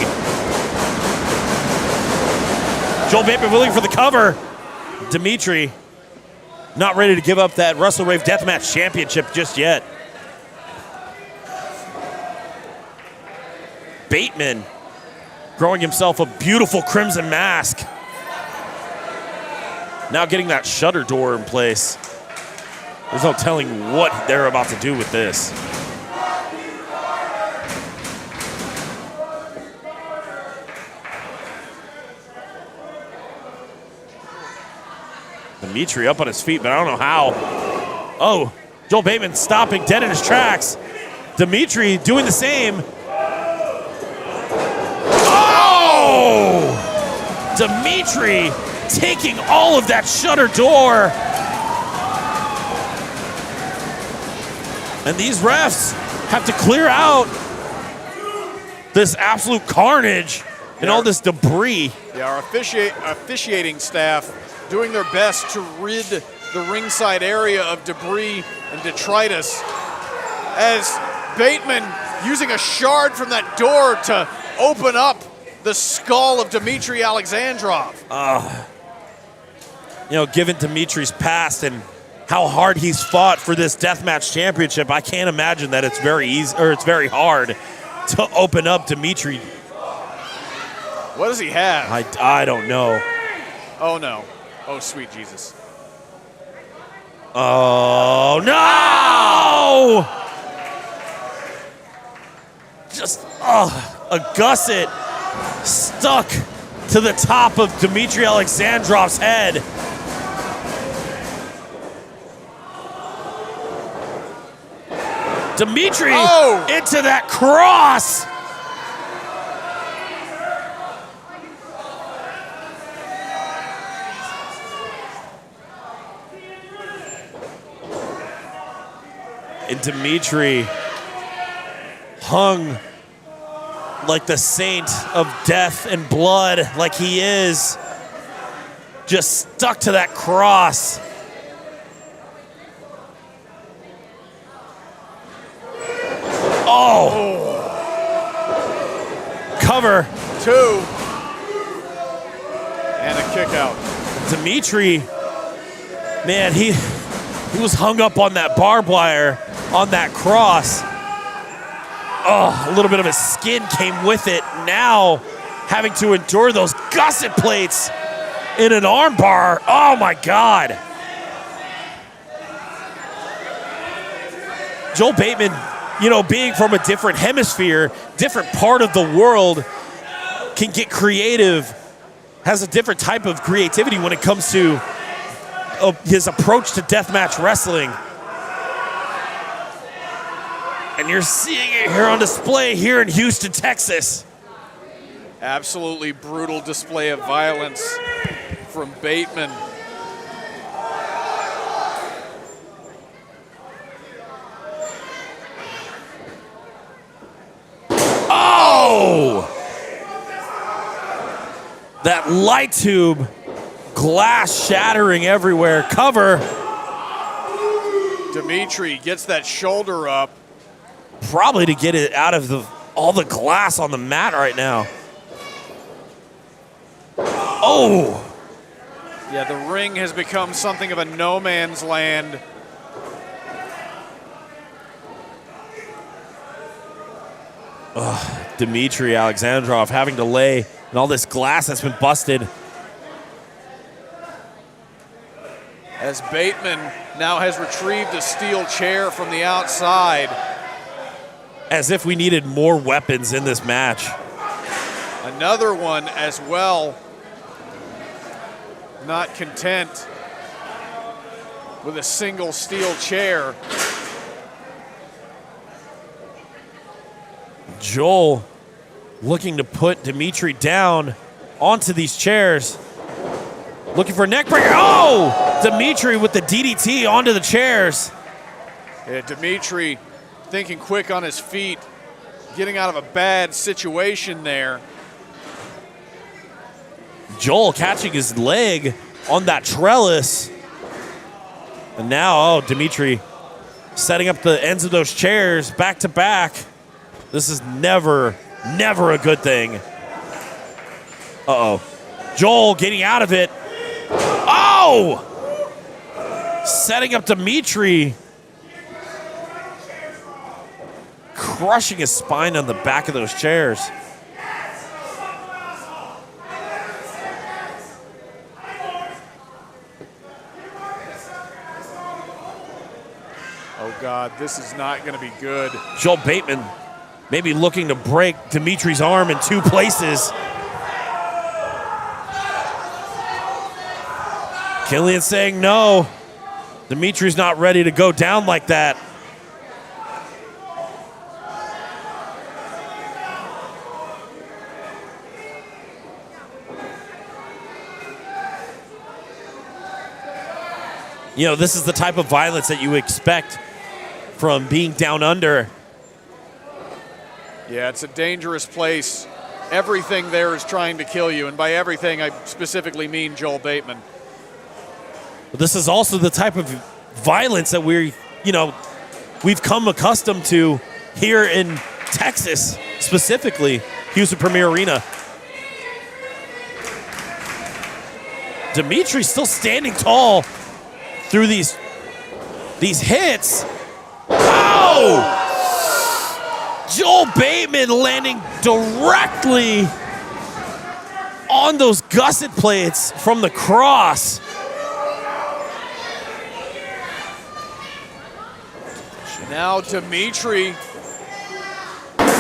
Joel Baitman willing for the cover. Dimitri not ready to give up that WrestleRave Deathmatch Championship just yet. Baitman growing himself a beautiful crimson mask. Now getting that shutter door in place. There's no telling what they're about to do with this. Dimitri up on his feet, but I don't know how. Oh, Joel Baitman stopping dead in his tracks. Dimitri doing the same. Dimitri taking all of that shutter door. And these refs have to clear out this absolute carnage and all this debris. Yeah, our officiating staff doing their best to rid the ringside area of debris and detritus, as Baitman using a shard from that door to open up the skull of Dimitri Alexandrov. Given Dimitri's past and how hard he's fought for this deathmatch championship, I can't imagine that it's very easy or it's very hard to open up Dimitri. What does he have? I don't know. Oh no. Oh sweet Jesus. Oh no! Just a gusset stuck to the top of Dimitri Alexandrov's head. Dimitri into that cross. And Dimitri hung like the saint of death and blood, like he is, just stuck to that cross. Cover. 2. And a kick out. Dimitri, man, he was hung up on that barbed wire, on that cross. A little bit of his skin came with it. Now having to endure those gusset plates in an arm bar. Oh my God. Joel Baitman, being from a different hemisphere, different part of the world, can get creative, has a different type of creativity when it comes to his approach to deathmatch wrestling. And you're seeing it here on display here in Houston, Texas. Absolutely brutal display of violence from Baitman. That light tube, glass shattering everywhere. Cover. Dimitri gets that shoulder up. Probably to get it out of all the glass on the mat right now. Oh! Yeah, the ring has become something of a no man's land. Dimitri Alexandrov having to lay in all this glass that's been busted. As Baitman now has retrieved a steel chair from the outside. As if we needed more weapons in this match. Another one as well. Not content with a single steel chair. Joel looking to put Dimitri down onto these chairs. Looking for a neck breaker. Oh! Dimitri with the DDT onto the chairs. Yeah, Dimitri thinking quick on his feet, getting out of a bad situation there. Joel catching his leg on that trellis. And now, oh, Dimitri setting up the ends of those chairs back to back. This is never a good thing. Uh-oh. Joel getting out of it. Oh! Setting up Dimitri. Crushing his spine on the back of those chairs. Oh God, this is not going to be good. Joel Baitman maybe looking to break Dimitri's arm in two places. Killian saying no. Dimitri's not ready to go down like that. You know, this is the type of violence that you expect from being down under. Yeah, it's a dangerous place. Everything there is trying to kill you, and by everything, I specifically mean Joel Baitman. But this is also the type of violence that we've come accustomed to here in Texas, specifically Houston Premier Arena. Dimitri's still standing tall through these hits. Oh! Joel Baitman landing directly on those gusset plates from the cross. Now Dimitri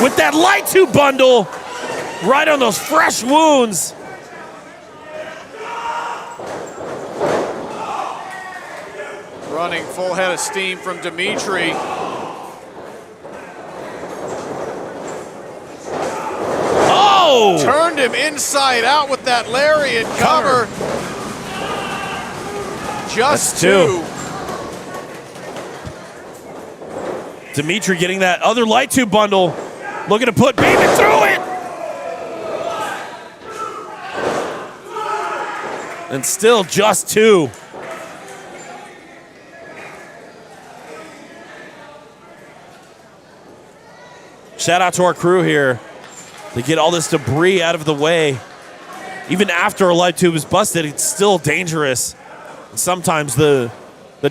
with that light tube bundle right on those fresh wounds. running full head of steam from Dimitri. Oh! Turned him inside out with that lariat cover. Just two. Dimitri getting that other light tube bundle. Looking to put Baitman through it. And still just two. Shout out to our crew here. They get all this debris out of the way. Even after a light tube is busted, it's still dangerous. And sometimes the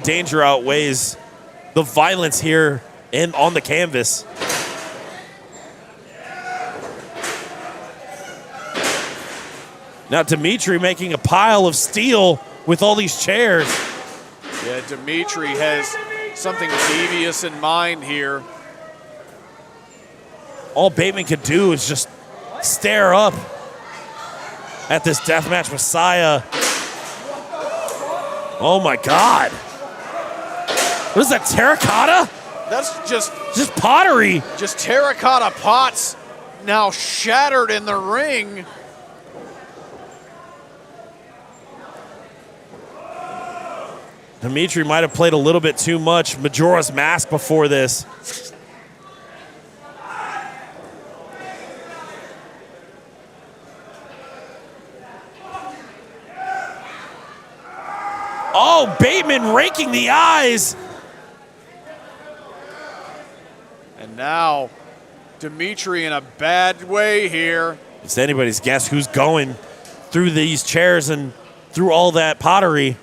danger outweighs the violence here on the canvas. Now Dimitri making a pile of steel with all these chairs. Yeah, Dimitri has something devious in mind here. All Baitman could do is just stare up at this deathmatch messiah. Oh my God. What is that, terracotta? That's just pottery. Just terracotta pots now shattered in the ring. Dimitri might have played a little bit too much Majora's Mask before this. Oh, Baitman raking the eyes Now, Dimitri in a bad way here. It's anybody's guess who's going through these chairs and through all that pottery.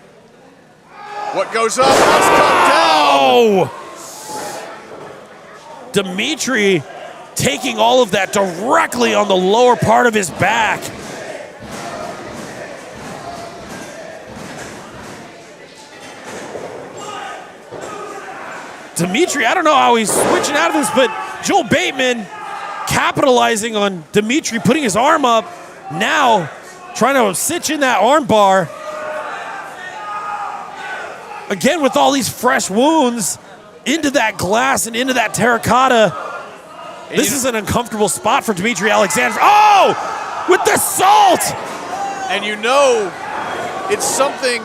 What goes up must come down. Oh! Dimitri taking all of that directly on the lower part of his back. Dimitri, I don't know how he's switching out of this, but Joel Baitman capitalizing on Dimitri putting his arm up, now trying to stitch in that arm bar. Again, with all these fresh wounds into that glass and into that terracotta. This is an uncomfortable spot for Dimitri Alexandrov. Oh! With the salt! And you know, it's something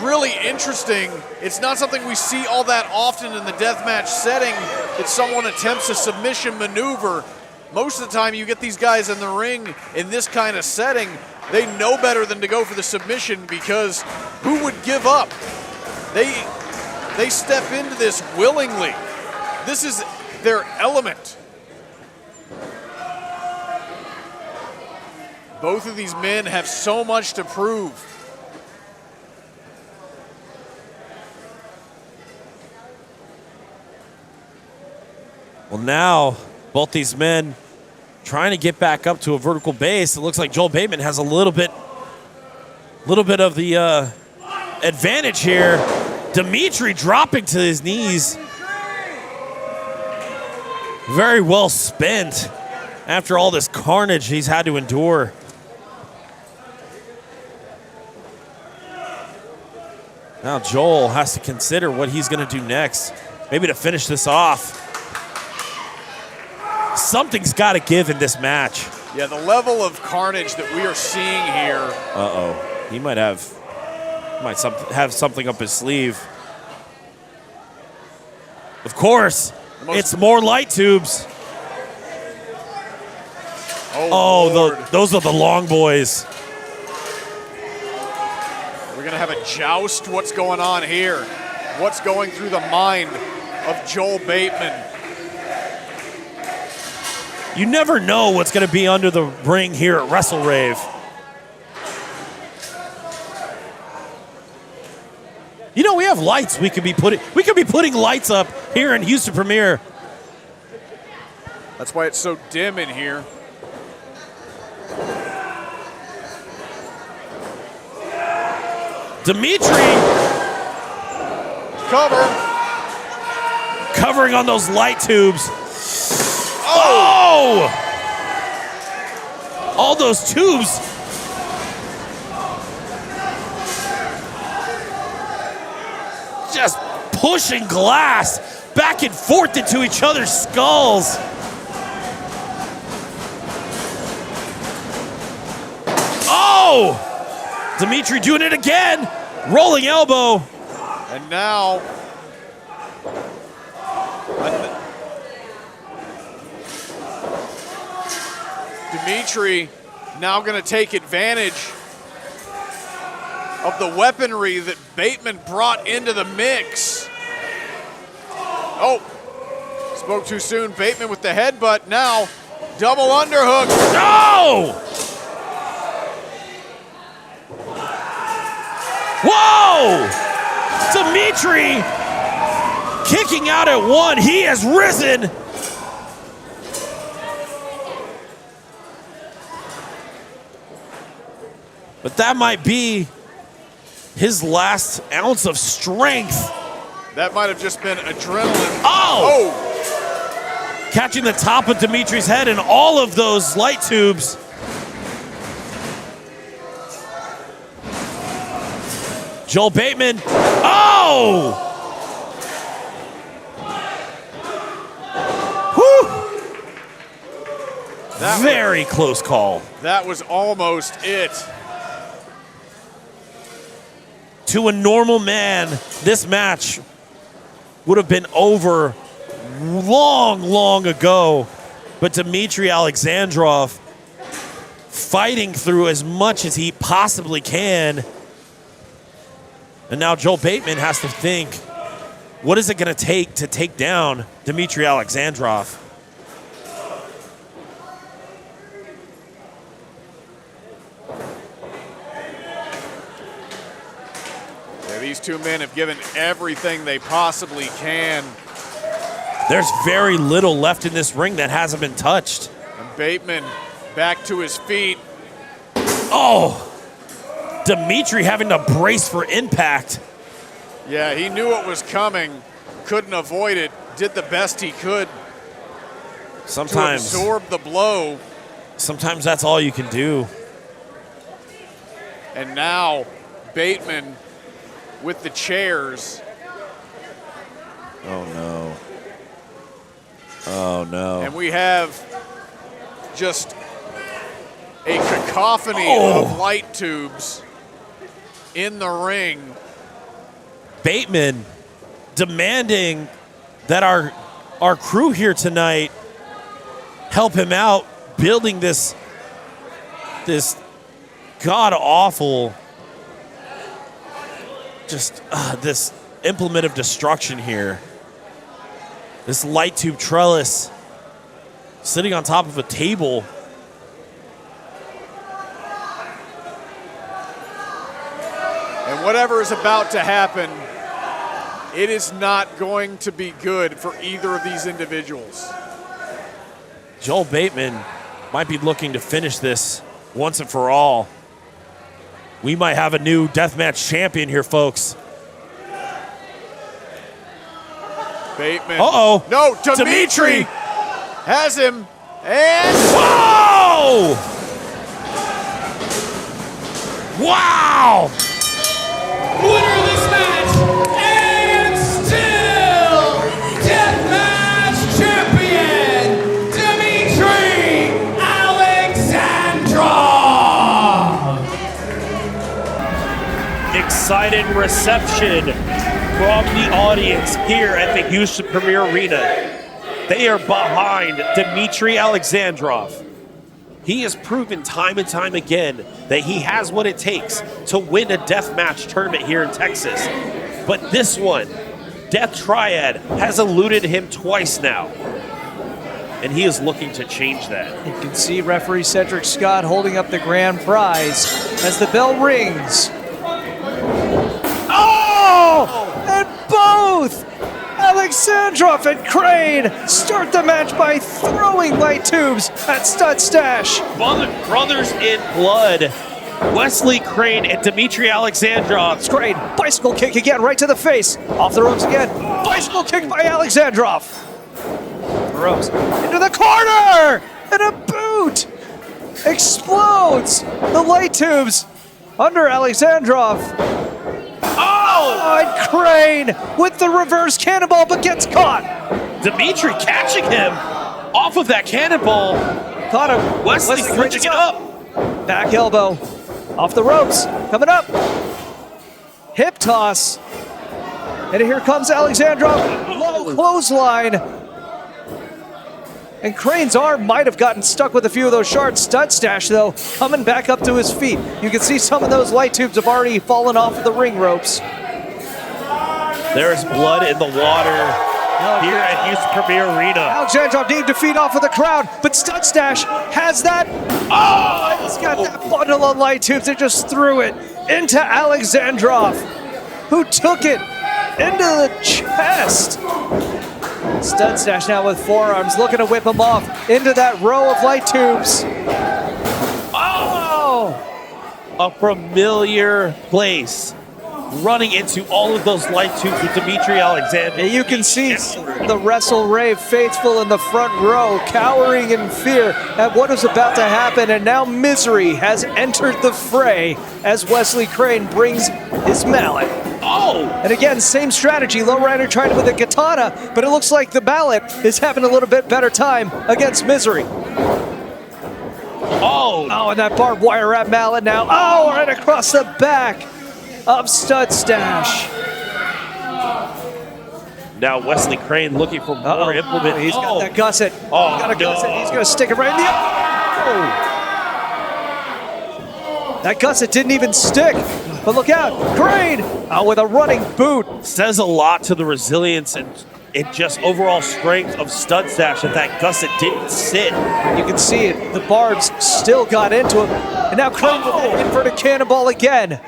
really interesting. It's not something we see all that often in the deathmatch setting that someone attempts a submission maneuver. Most of the time you get these guys in the ring in this kind of setting, they know better than to go for the submission, because who would give up? They step into this willingly. This is their element. Both of these men have so much to prove. Well, now both these men trying to get back up to a vertical base. It looks like Joel Baitman has a little bit of the advantage here. Dimitri dropping to his knees. Very well spent after all this carnage he's had to endure. Now Joel has to consider what he's going to do next. Maybe to finish this off. Something's got to give in this match. Yeah, the level of carnage that we are seeing here. Uh-oh. He might have something up his sleeve. Of course, it's more light tubes. Those are the long boys. We're going to have a joust. What's going on here? What's going through the mind of Joel Baitman? You never know what's going to be under the ring here at WrestleRave. You know, we have lights we could be putting lights up here in Houston Premier. That's why it's so dim in here. Dimitri covering on those light tubes. Oh! All those tubes. Just pushing glass back and forth into each other's skulls. Oh! Dimitri doing it again. Rolling elbow. And now Dimitri now going to take advantage of the weaponry that Baitman brought into the mix. Oh, spoke too soon. Baitman with the headbutt. Now, double underhook. No! Whoa! Dimitri kicking out at one. He has risen. But that might be his last ounce of strength. That might have just been adrenaline. Oh! Catching the top of Dimitri's head and all of those light tubes. Joel Baitman. Oh! Whew! Very close call. That was almost it. To a normal man, this match would have been over long, long ago. But Dimitri Alexandrov fighting through as much as he possibly can. And now Joel Baitman has to think, What is it going to take down Dimitri Alexandrov? Yeah, these two men have given everything they possibly can. There's very little left in this ring that hasn't been touched. And Baitman back to his feet. Oh! Dimitri having to brace for impact. Yeah, he knew it was coming, couldn't avoid it, did the best he could Sometimes, to absorb the blow. sometimes that's all you can do. And now Baitman with the chairs. Oh no. Oh no. And we have just a cacophony of light tubes in the ring. Baitman demanding that our crew here tonight help him out building this god-awful this implement of destruction here. This light tube trellis sitting on top of a table. And whatever is about to happen, it is not going to be good for either of these individuals. Joel Baitman might be looking to finish this once and for all. We might have a new deathmatch champion here, folks. Baitman. Uh-oh. No, Dimitri has him. And Whoa! Wow! Winner of this match, and still deathmatch champion, Dimitri Alexandrov. Excited reception from the audience here at the Houston Premier Arena. They are behind Dimitri Alexandrov. He has proven time and time again that he has what it takes to win a deathmatch tournament here in Texas. But this one, Death Triad, has eluded him twice now. And he is looking to change that. You can see referee Cedric Scott holding up the grand prize as the bell rings. Oh! And both Alexandrov and Crane start the match by throwing light tubes at Stud Stash. Brothers in blood, Wesley Crane and Dimitri Alexandrov. Crane, bicycle kick again, right to the face. Off the ropes again. Bicycle kick by Alexandrov. Rose into the corner! And a boot! Explodes the light tubes under Alexandrov. Oh, and Crane with the reverse cannonball, but gets caught. Dimitri catching him off of that cannonball. Caught him. Wesley switching it up. Back elbow. Off the ropes. Coming up. Hip toss. And here comes Alexandrov. Low clothesline. And Crane's arm might have gotten stuck with a few of those shards. Stud Stash, though, coming back up to his feet. You can see some of those light tubes have already fallen off of the ring ropes. There is blood in the water here at Houston Premier Arena. Alexandrov needed to feed off of the crowd, but Stud Stash has that. Oh, he's got that bundle of light tubes and just threw it into Alexandrov, who took it into the chest. Stud Stash now with forearms, looking to whip him off into that row of light tubes. Oh! A familiar place. Running into all of those light tubes with Dimitri Alexandrov. And you can see the WrestleRave faithful in the front row, cowering in fear at what is about to happen. And now misery has entered the fray as Wesley Crane brings his mallet. Oh! And again, same strategy. Lowrider tried it with a katana, but it looks like the mallet is having a little bit better time against misery. Oh! Oh, and that barbed wire wrap mallet now. Oh, right across the back of Stud Stash. Now Wesley Crane looking for more implement. He's got that gusset. Oh, got a gusset. He's going to stick it right in the eye. That gusset didn't even stick. But look out, Crane with a running boot. Says a lot to the resilience and just overall strength of Stud Stash that gusset didn't sit. You can see it, the barbs still got into him. And now Crane with an inverted cannonball again.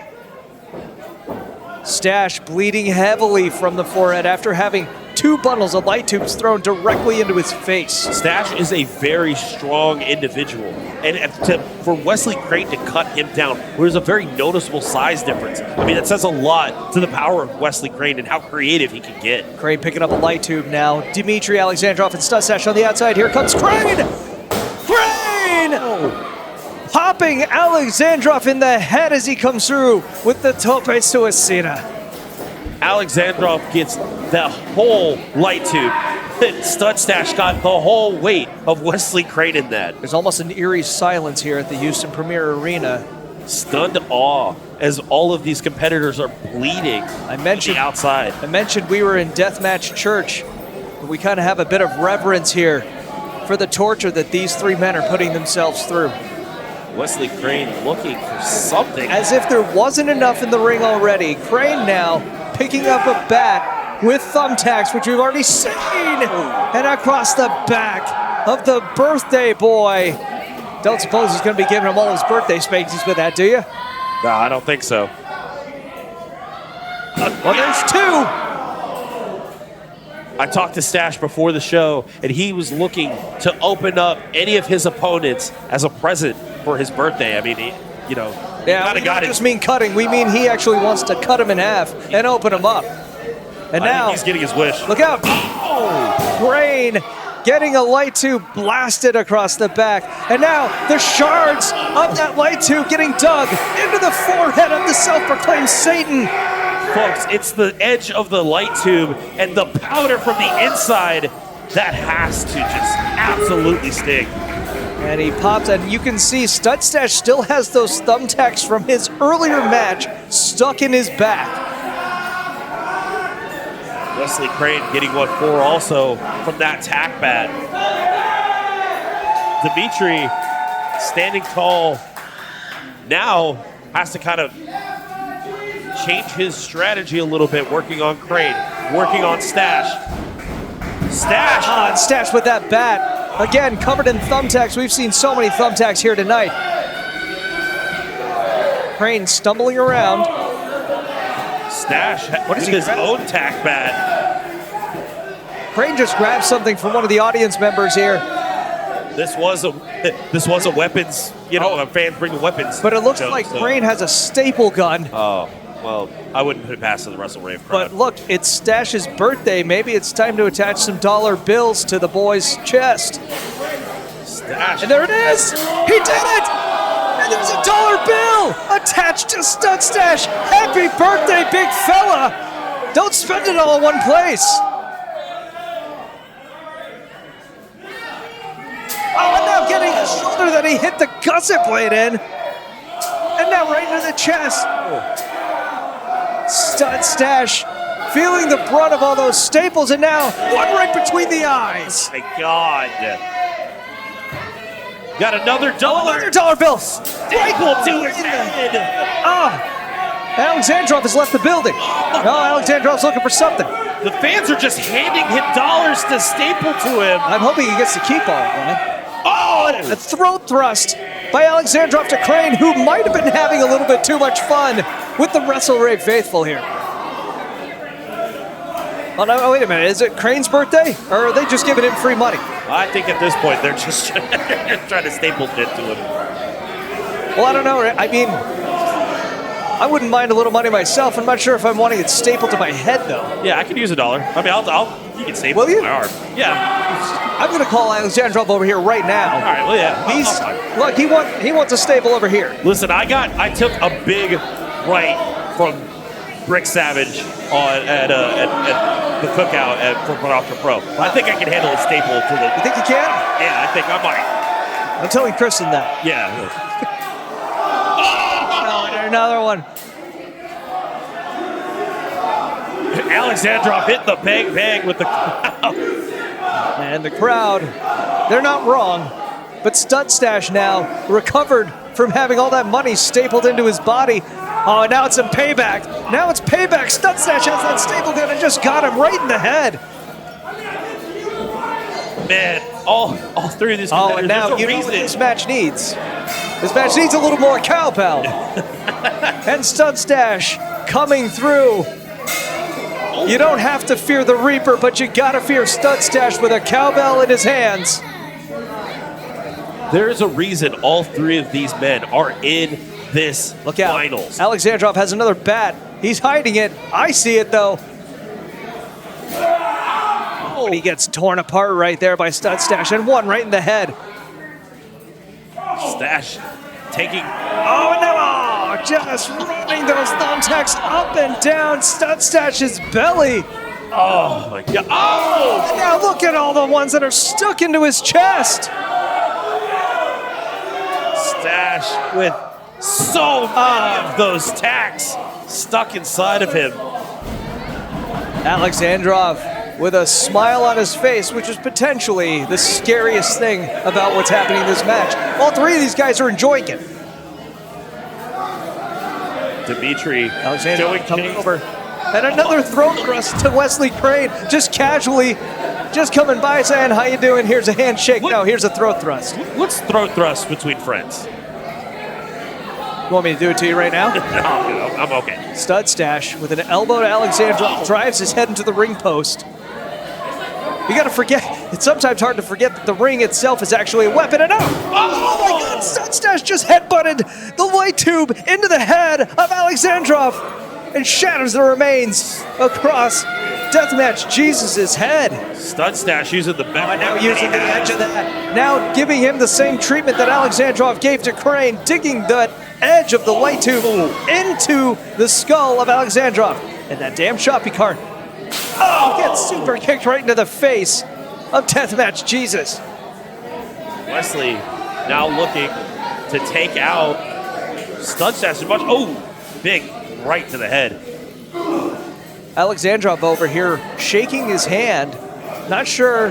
Stash bleeding heavily from the forehead after having 2 bundles of light tubes thrown directly into his face. Stash is a very strong individual. And for Wesley Crane to cut him down, there's a very noticeable size difference. I mean, that says a lot to the power of Wesley Crane and how creative he can get. Crane picking up a light tube now. Dimitri, Alexandrov, and Stud Stash on the outside. Here comes Crane! Crane! Popping Alexandrov in the head as he comes through with the tope suicida. Alexandrov gets the whole light tube. Stud Stash got the whole weight of Wesley Crane in that. There's almost an eerie silence here at the Houston Premier Arena. Stunned awe as all of these competitors are bleeding on the outside. I mentioned we were in Deathmatch Church, but we kind of have a bit of reverence here for the torture that these 3 men are putting themselves through. Wesley Crane looking for something. As if there wasn't enough in the ring already. Crane now picking up a bat with thumbtacks, which we've already seen. And across the back of the birthday boy. Don't suppose he's going to be giving him all his birthday spankies with that, do you? No, I don't think so. Well, there's 2. I talked to Stash before the show, and he was looking to open up any of his opponents as a present for his birthday. I mean, we don't just mean cutting. We mean he actually wants to cut him in half and open him up. And now he's getting his wish. Look out! Crane getting a light tube blasted across the back. And now the shards of that light tube getting dug into the forehead of the self-proclaimed Satan. Folks, it's the edge of the light tube and the powder from the inside that has to just absolutely sting. And he pops, and you can see Stud Stash still has those thumbtacks from his earlier match stuck in his back. Wesley Crane getting what for also from that tack bat. Dimitri standing tall now has to kind of change his strategy a little bit, working on Crane, working on Stash. Stash! And Stash with that bat. Again, covered in thumbtacks. We've seen so many thumbtacks here tonight. Crane stumbling around. Stash with his own tack bat. Crane just grabbed something from one of the audience members here. This was a weapons, fans bringing weapons. But it looks like Crane has a staple gun. Oh, well, I wouldn't put it past the WrestleRave crowd. But look, it's Stash's birthday. Maybe it's time to attach some dollar bills to the boy's chest. Stash. And there it is! He did it! And there's a dollar bill attached to Stud Stash. Happy birthday, big fella! Don't spend it all in one place. Oh, and now getting the shoulder that he hit the gusset blade in. And now right into the chest. Stud Stash feeling the brunt of all those staples, and now one right between the eyes. Oh my God. Got another dollar. Another dollar bill. Staple to his head. Alexandrov has left the building. Alexandrov's looking for something. The fans are just handing him dollars to staple to him. I'm hoping he gets to keep all of them. Oh! A throat thrust by Alexandrov to Crane, who might have been having a little bit too much fun with the WrestleRave faithful here. Oh, no, wait a minute. Is it Crane's birthday? Or are they just giving him free money? I think at this point they're just trying to staple it to him. Well, I don't know. I mean, I wouldn't mind a little money myself. I'm not sure if I'm wanting it stapled to my head, though. Yeah, I could use $1. I mean, you can staple Will it you? to my arm. Yeah. I'm going to call Alexandrov over here right now. All right, well, yeah. Look, he wants a staple over here. Listen, I took a big right from Brick Savage at the cookout from Production Pro. I think I can handle a staple to the. You think you can? Yeah, I think I might. I'm telling Kristen that. Yeah. Another one. Alexandrov hit the bang bang with the crowd. And the crowd, they're not wrong, but Stud Stash now recovered from having all that money stapled into his body. Oh, and now it's some payback. Now it's payback. Stud Stash has that staple gun and just got him right in the head. Man, all three of these Oh, competitors, and now there's a you know reason. what this match needs. This match needs a little more cowbell. And Stud Stash coming through. You don't have to fear the Reaper, but you gotta fear Stud Stash with a cowbell in his hands. There's a reason all three of these men are in this Look out. finals. Alexandrov has another bat. He's hiding it. I see it though. Oh, and he gets torn apart right there by Stud Stash and one right in the head. Stash taking. Oh, no! Just running those thumbtacks up and down Stud Stash's belly. Oh my God! Oh! And now look at all the ones that are stuck into his chest. Stash with so many of those tacks stuck inside of him. Alexandrov with a smile on his face, which is potentially the scariest thing about what's happening in this match. All three of these guys are enjoying it. Dimitri Alexandrov coming over. And another throat thrust to Wesley Crane, just casually, just coming by saying, how you doing? Here's a handshake. No, here's a throat thrust. What's throat thrust between friends? You want me to do it to you right now? No, I'm okay. Stud Stash with an elbow to Alexandrov, drives his head into the ring post. You gotta forget, it's sometimes hard to forget that the ring itself is actually a weapon. And oh my God, Stud Stash just headbutted the light tube into the head of Alexandrov and shatters the remains across Deathmatch Jesus' head. Stud Stash using the back. Now using the edge of that. Now giving him the same treatment that Alexandrov gave to Crane, digging the edge of the light tube into the skull of Alexandrov. And that damn shopping cart. Oh, gets super kicked right into the face of Deathmatch Jesus. Wesley now looking to take out Stud Stash. Oh, big right to the head. Alexandrov over here shaking his hand. Not sure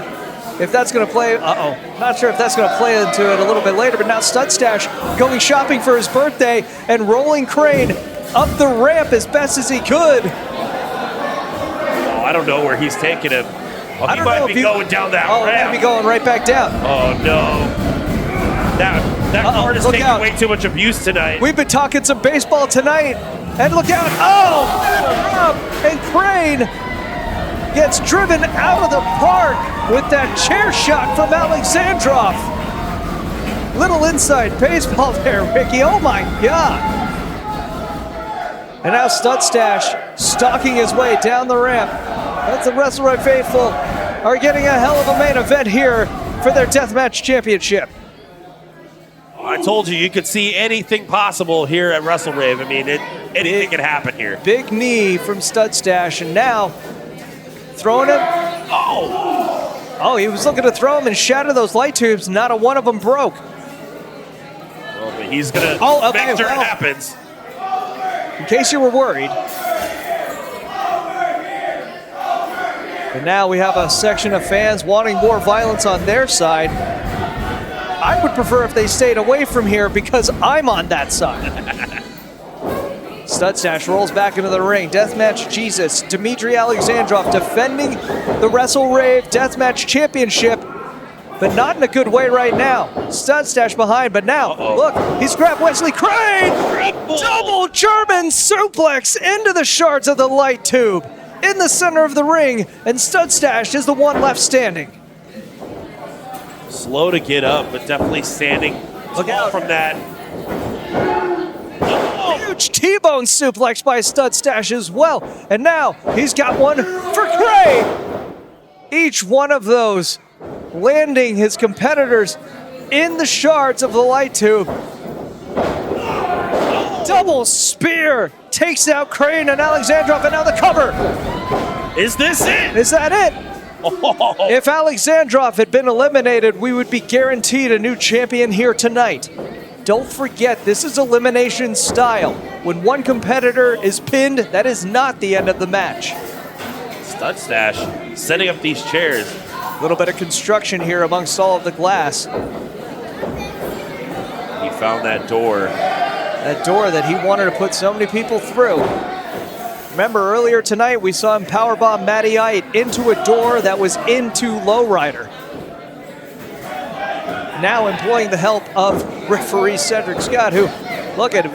if that's going to play. Not sure if that's going to play into it a little bit later. But now Stud Stash going shopping for his birthday and rolling Crane up the ramp as best as he could. Oh, I don't know where he's taking him. Oh, he might be going down that ramp. ramp. He might be going right back down. Oh no. That card is taking way too much abuse tonight. We've been talking some baseball tonight. And look out. Oh! And Crane gets driven out of the park with that chair shot from Alexandrov. Little inside baseball there, Ricky. Oh my God. And now Stud Stash stalking his way down the ramp. That's the WrestleRave faithful are getting a hell of a main event here for their Deathmatch Championship. I told you could see anything possible here at WrestleRave. I mean, anything can happen here. Big knee from Stud Stash, and now throwing him. Oh, he was looking to throw him and shatter those light tubes. Not a one of them broke. Well, but he's gonna make sure it happens. In case you were worried. And now we have a section of fans wanting more violence on their side. I would prefer if they stayed away from here because I'm on that side. Stud Stash rolls back into the ring. Deathmatch Jesus, Dimitri Alexandrov defending the WrestleRave Deathmatch Championship, but not in a good way right now. Stud Stash behind, but now, look, he's grabbed Wesley Crane! Double German suplex into the shards of the light tube in the center of the ring, and Stud Stash is the one left standing. Slow to get up, but definitely standing. Look out from that. Huge T-bone suplex by Stud Stash as well. And now he's got one for Crane. Each one of those landing his competitors in the shards of the light tube. Double spear takes out Crane and Alexandrov, and now the cover. Is this it? Is that it? If Alexandrov had been eliminated, we would be guaranteed a new champion here tonight. Don't forget, this is elimination style. When one competitor is pinned, that is not the end of the match. Stud Stash setting up these chairs. A little bit of construction here amongst all of the glass. He found that door. That door that he wanted to put so many people through. Remember earlier tonight we saw him powerbomb Matty Ite into a door that was into Lowrider. Now employing the help of referee Cedric Scott, who, look at him,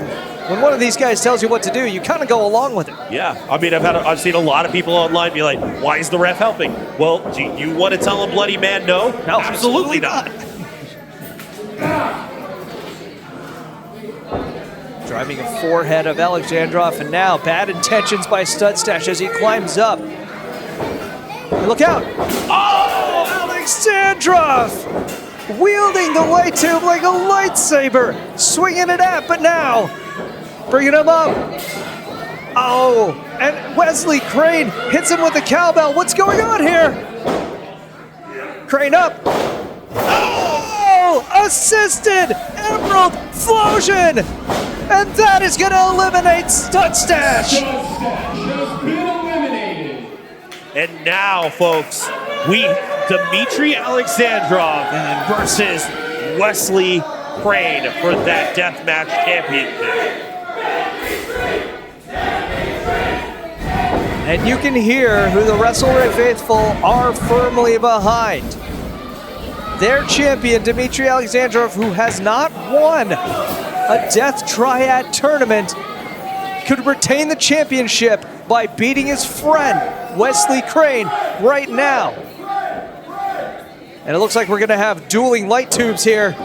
when one of these guys tells you what to do, you kind of go along with it. Yeah, I mean, I've seen a lot of people online be like, why is the ref helping? Well, do you want to tell a bloody man no? No, absolutely not. Driving a forehead of Alexandrov, and now bad intentions by Studstash as he climbs up. Look out! Oh, Alexandrov! Wielding the light tube like a lightsaber, swinging it at, but now bringing him up. Oh, and Wesley Crane hits him with the cowbell. What's going on here? Crane up. Oh, assisted Emerald Flosion. And that is going to eliminate Studstash. And now, folks, Dimitri Alexandrov versus Wesley Crane for that deathmatch championship. And you can hear who the WrestleRave faithful are firmly behind. Their champion, Dimitri Alexandrov, who has not won a Death Triad tournament, could retain the championship by beating his friend, Wesley Crane, right now. And it looks like we're gonna have dueling light tubes here.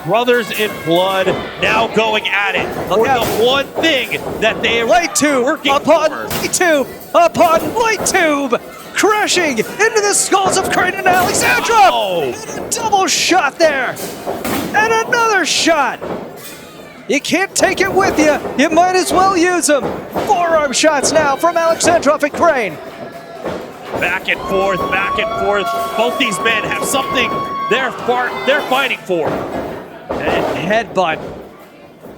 Brothers in blood now going at it for the one thing that they are light tube working upon for. light tube upon light tube, crashing into the skulls of Crane and Alexandrov. Oh. And a double shot there, and another shot. You can't take it with you. You might as well use them. Forearm shots now from Alexandrov and Crane. Back and forth, back and forth. Both these men have something they're fighting for. And headbutt.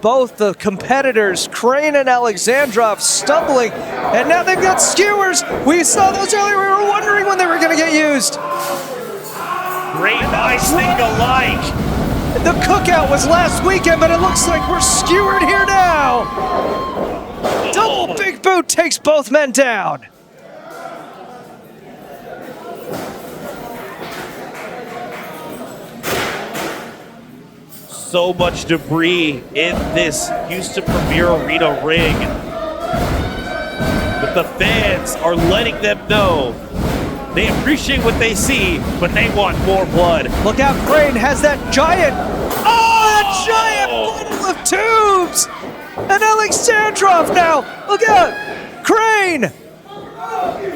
Both the competitors, Crane and Alexandrov, stumbling. And now they've got skewers. We saw those earlier. We were wondering when they were going to get used. Great nice thing alike. The cookout was last weekend, but it looks like we're skewered here now. Double big boot takes both men down. So much debris in this Houston Premier Arena ring. But the fans are letting them know they appreciate what they see, but they want more blood. Look out, Crane has that giant, that giant bundle of tubes! And Alexandrov now, look out, Crane!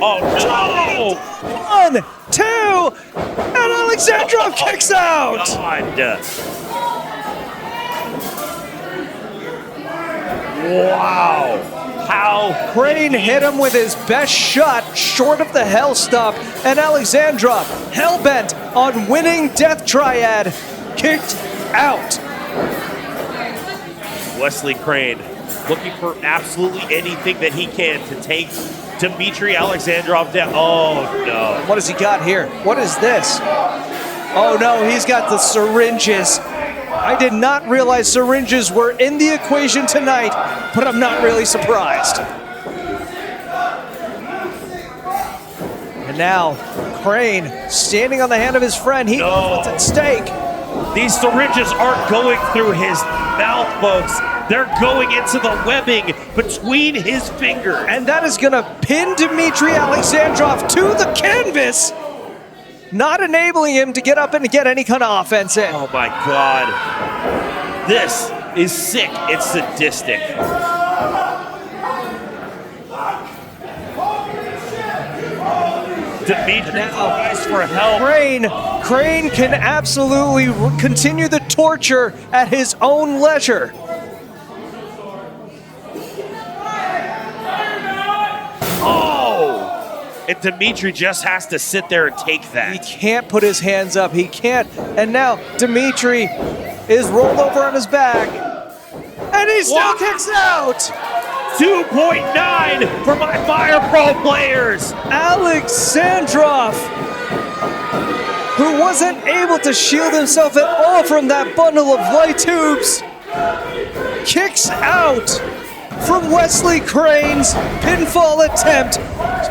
Oh no! 1, 2, and Alexandrov kicks out! God. Wow. How Crane hit him with his best shot, short of the hell stop, and Alexandrov, hell-bent on winning Death Triad, kicked out. Wesley Crane looking for absolutely anything that he can to take Dimitri Alexandrov down. Oh no. What has he got here? What is this? Oh no, he's got the syringes. I did not realize syringes were in the equation tonight, but I'm not really surprised. And now, Crane standing on the hand of his friend. He knows what's at stake. These syringes aren't going through his mouth, folks. They're going into the webbing between his fingers. And that is gonna pin Dimitri Alexandrov to the canvas, not enabling him to get up and get any kind of offense in. Oh my God. This is sick. It's sadistic. Dimitri cries for help. Crane can absolutely continue the torture at his own leisure. Oh! And Dimitri just has to sit there and take that. He can't put his hands up. He can't. And now Dimitri is rolled over on his back. And he still kicks out. 2.9 for my Fire Pro players. Alexandrov, who who wasn't able to shield himself at all from that bundle of light tubes, kicks out from Wesley Crane's pinfall attempt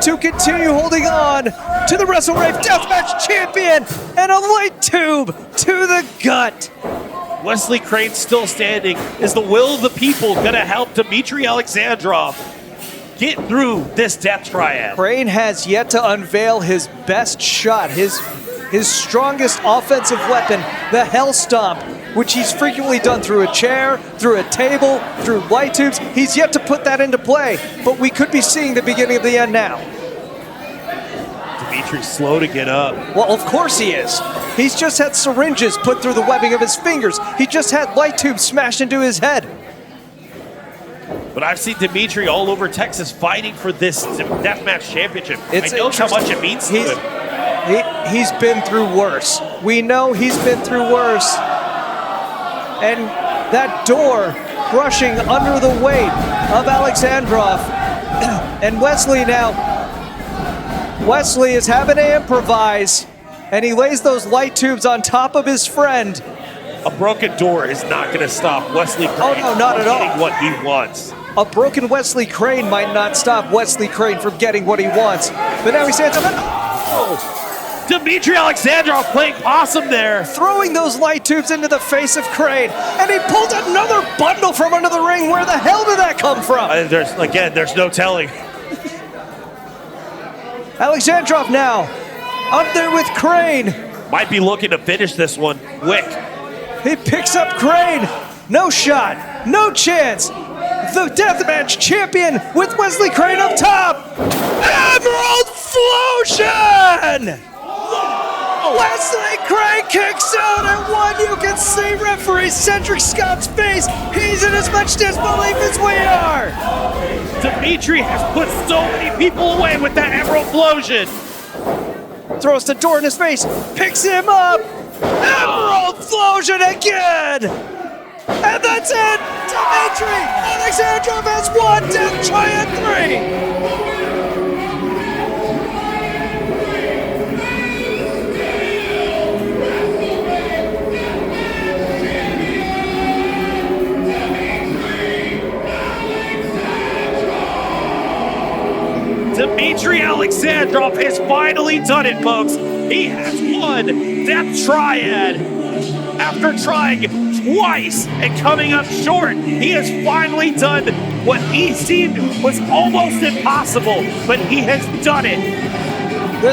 to continue holding on to the WrestleRave Deathmatch champion, and a light tube to the gut. Wesley Crane still standing. Is the will of the people going to help Dimitri Alexandrov get through this death triad? Crane has yet to unveil his best shot, his strongest offensive weapon, the Hell Stomp, which he's frequently done through a chair, through a table, through light tubes. He's yet to put that into play, but we could be seeing the beginning of the end now. Dimitri's slow to get up. Well, of course he is. He's just had syringes put through the webbing of his fingers. He just had light tubes smashed into his head. But I've seen Dimitri all over Texas fighting for this deathmatch championship. It's I know how much it means to him. He's been through worse. We know he's been through worse. And that door crushing under the weight of Alexandrov. And Wesley now. Wesley is having to improvise, and he lays those light tubes on top of his friend. A broken door is not going to stop Wesley Crane Oh, no, not at all. getting what he wants. A broken Wesley Crane might not stop Wesley Crane from getting what he wants. But now he stands up and Dimitri Alexandrov playing possum there. throwing those light tubes into the face of Crane. And he pulled another bundle from under the ring. Where the hell did that come from? There's no telling. Alexandrov now up there with Crane. Might be looking to finish this one quick. He picks up Crane. No shot, no chance. The deathmatch champion with Wesley Crane up top. Emerald Flosion! Wesley Crane kicks out, and one you can see referee Cedric Scott's face. He's in as much disbelief as we are. Dimitri has put so many people away with that Emerald Flosion. Throws the door in his face, picks him up. Emerald Flosion again. And that's it. Dimitri Alexandrov has won Death Triad 3. Dimitri Alexandrov has finally done it, folks. He has won Death Triad. After trying twice and coming up short, he has finally done what he seemed was almost impossible, but he has done it.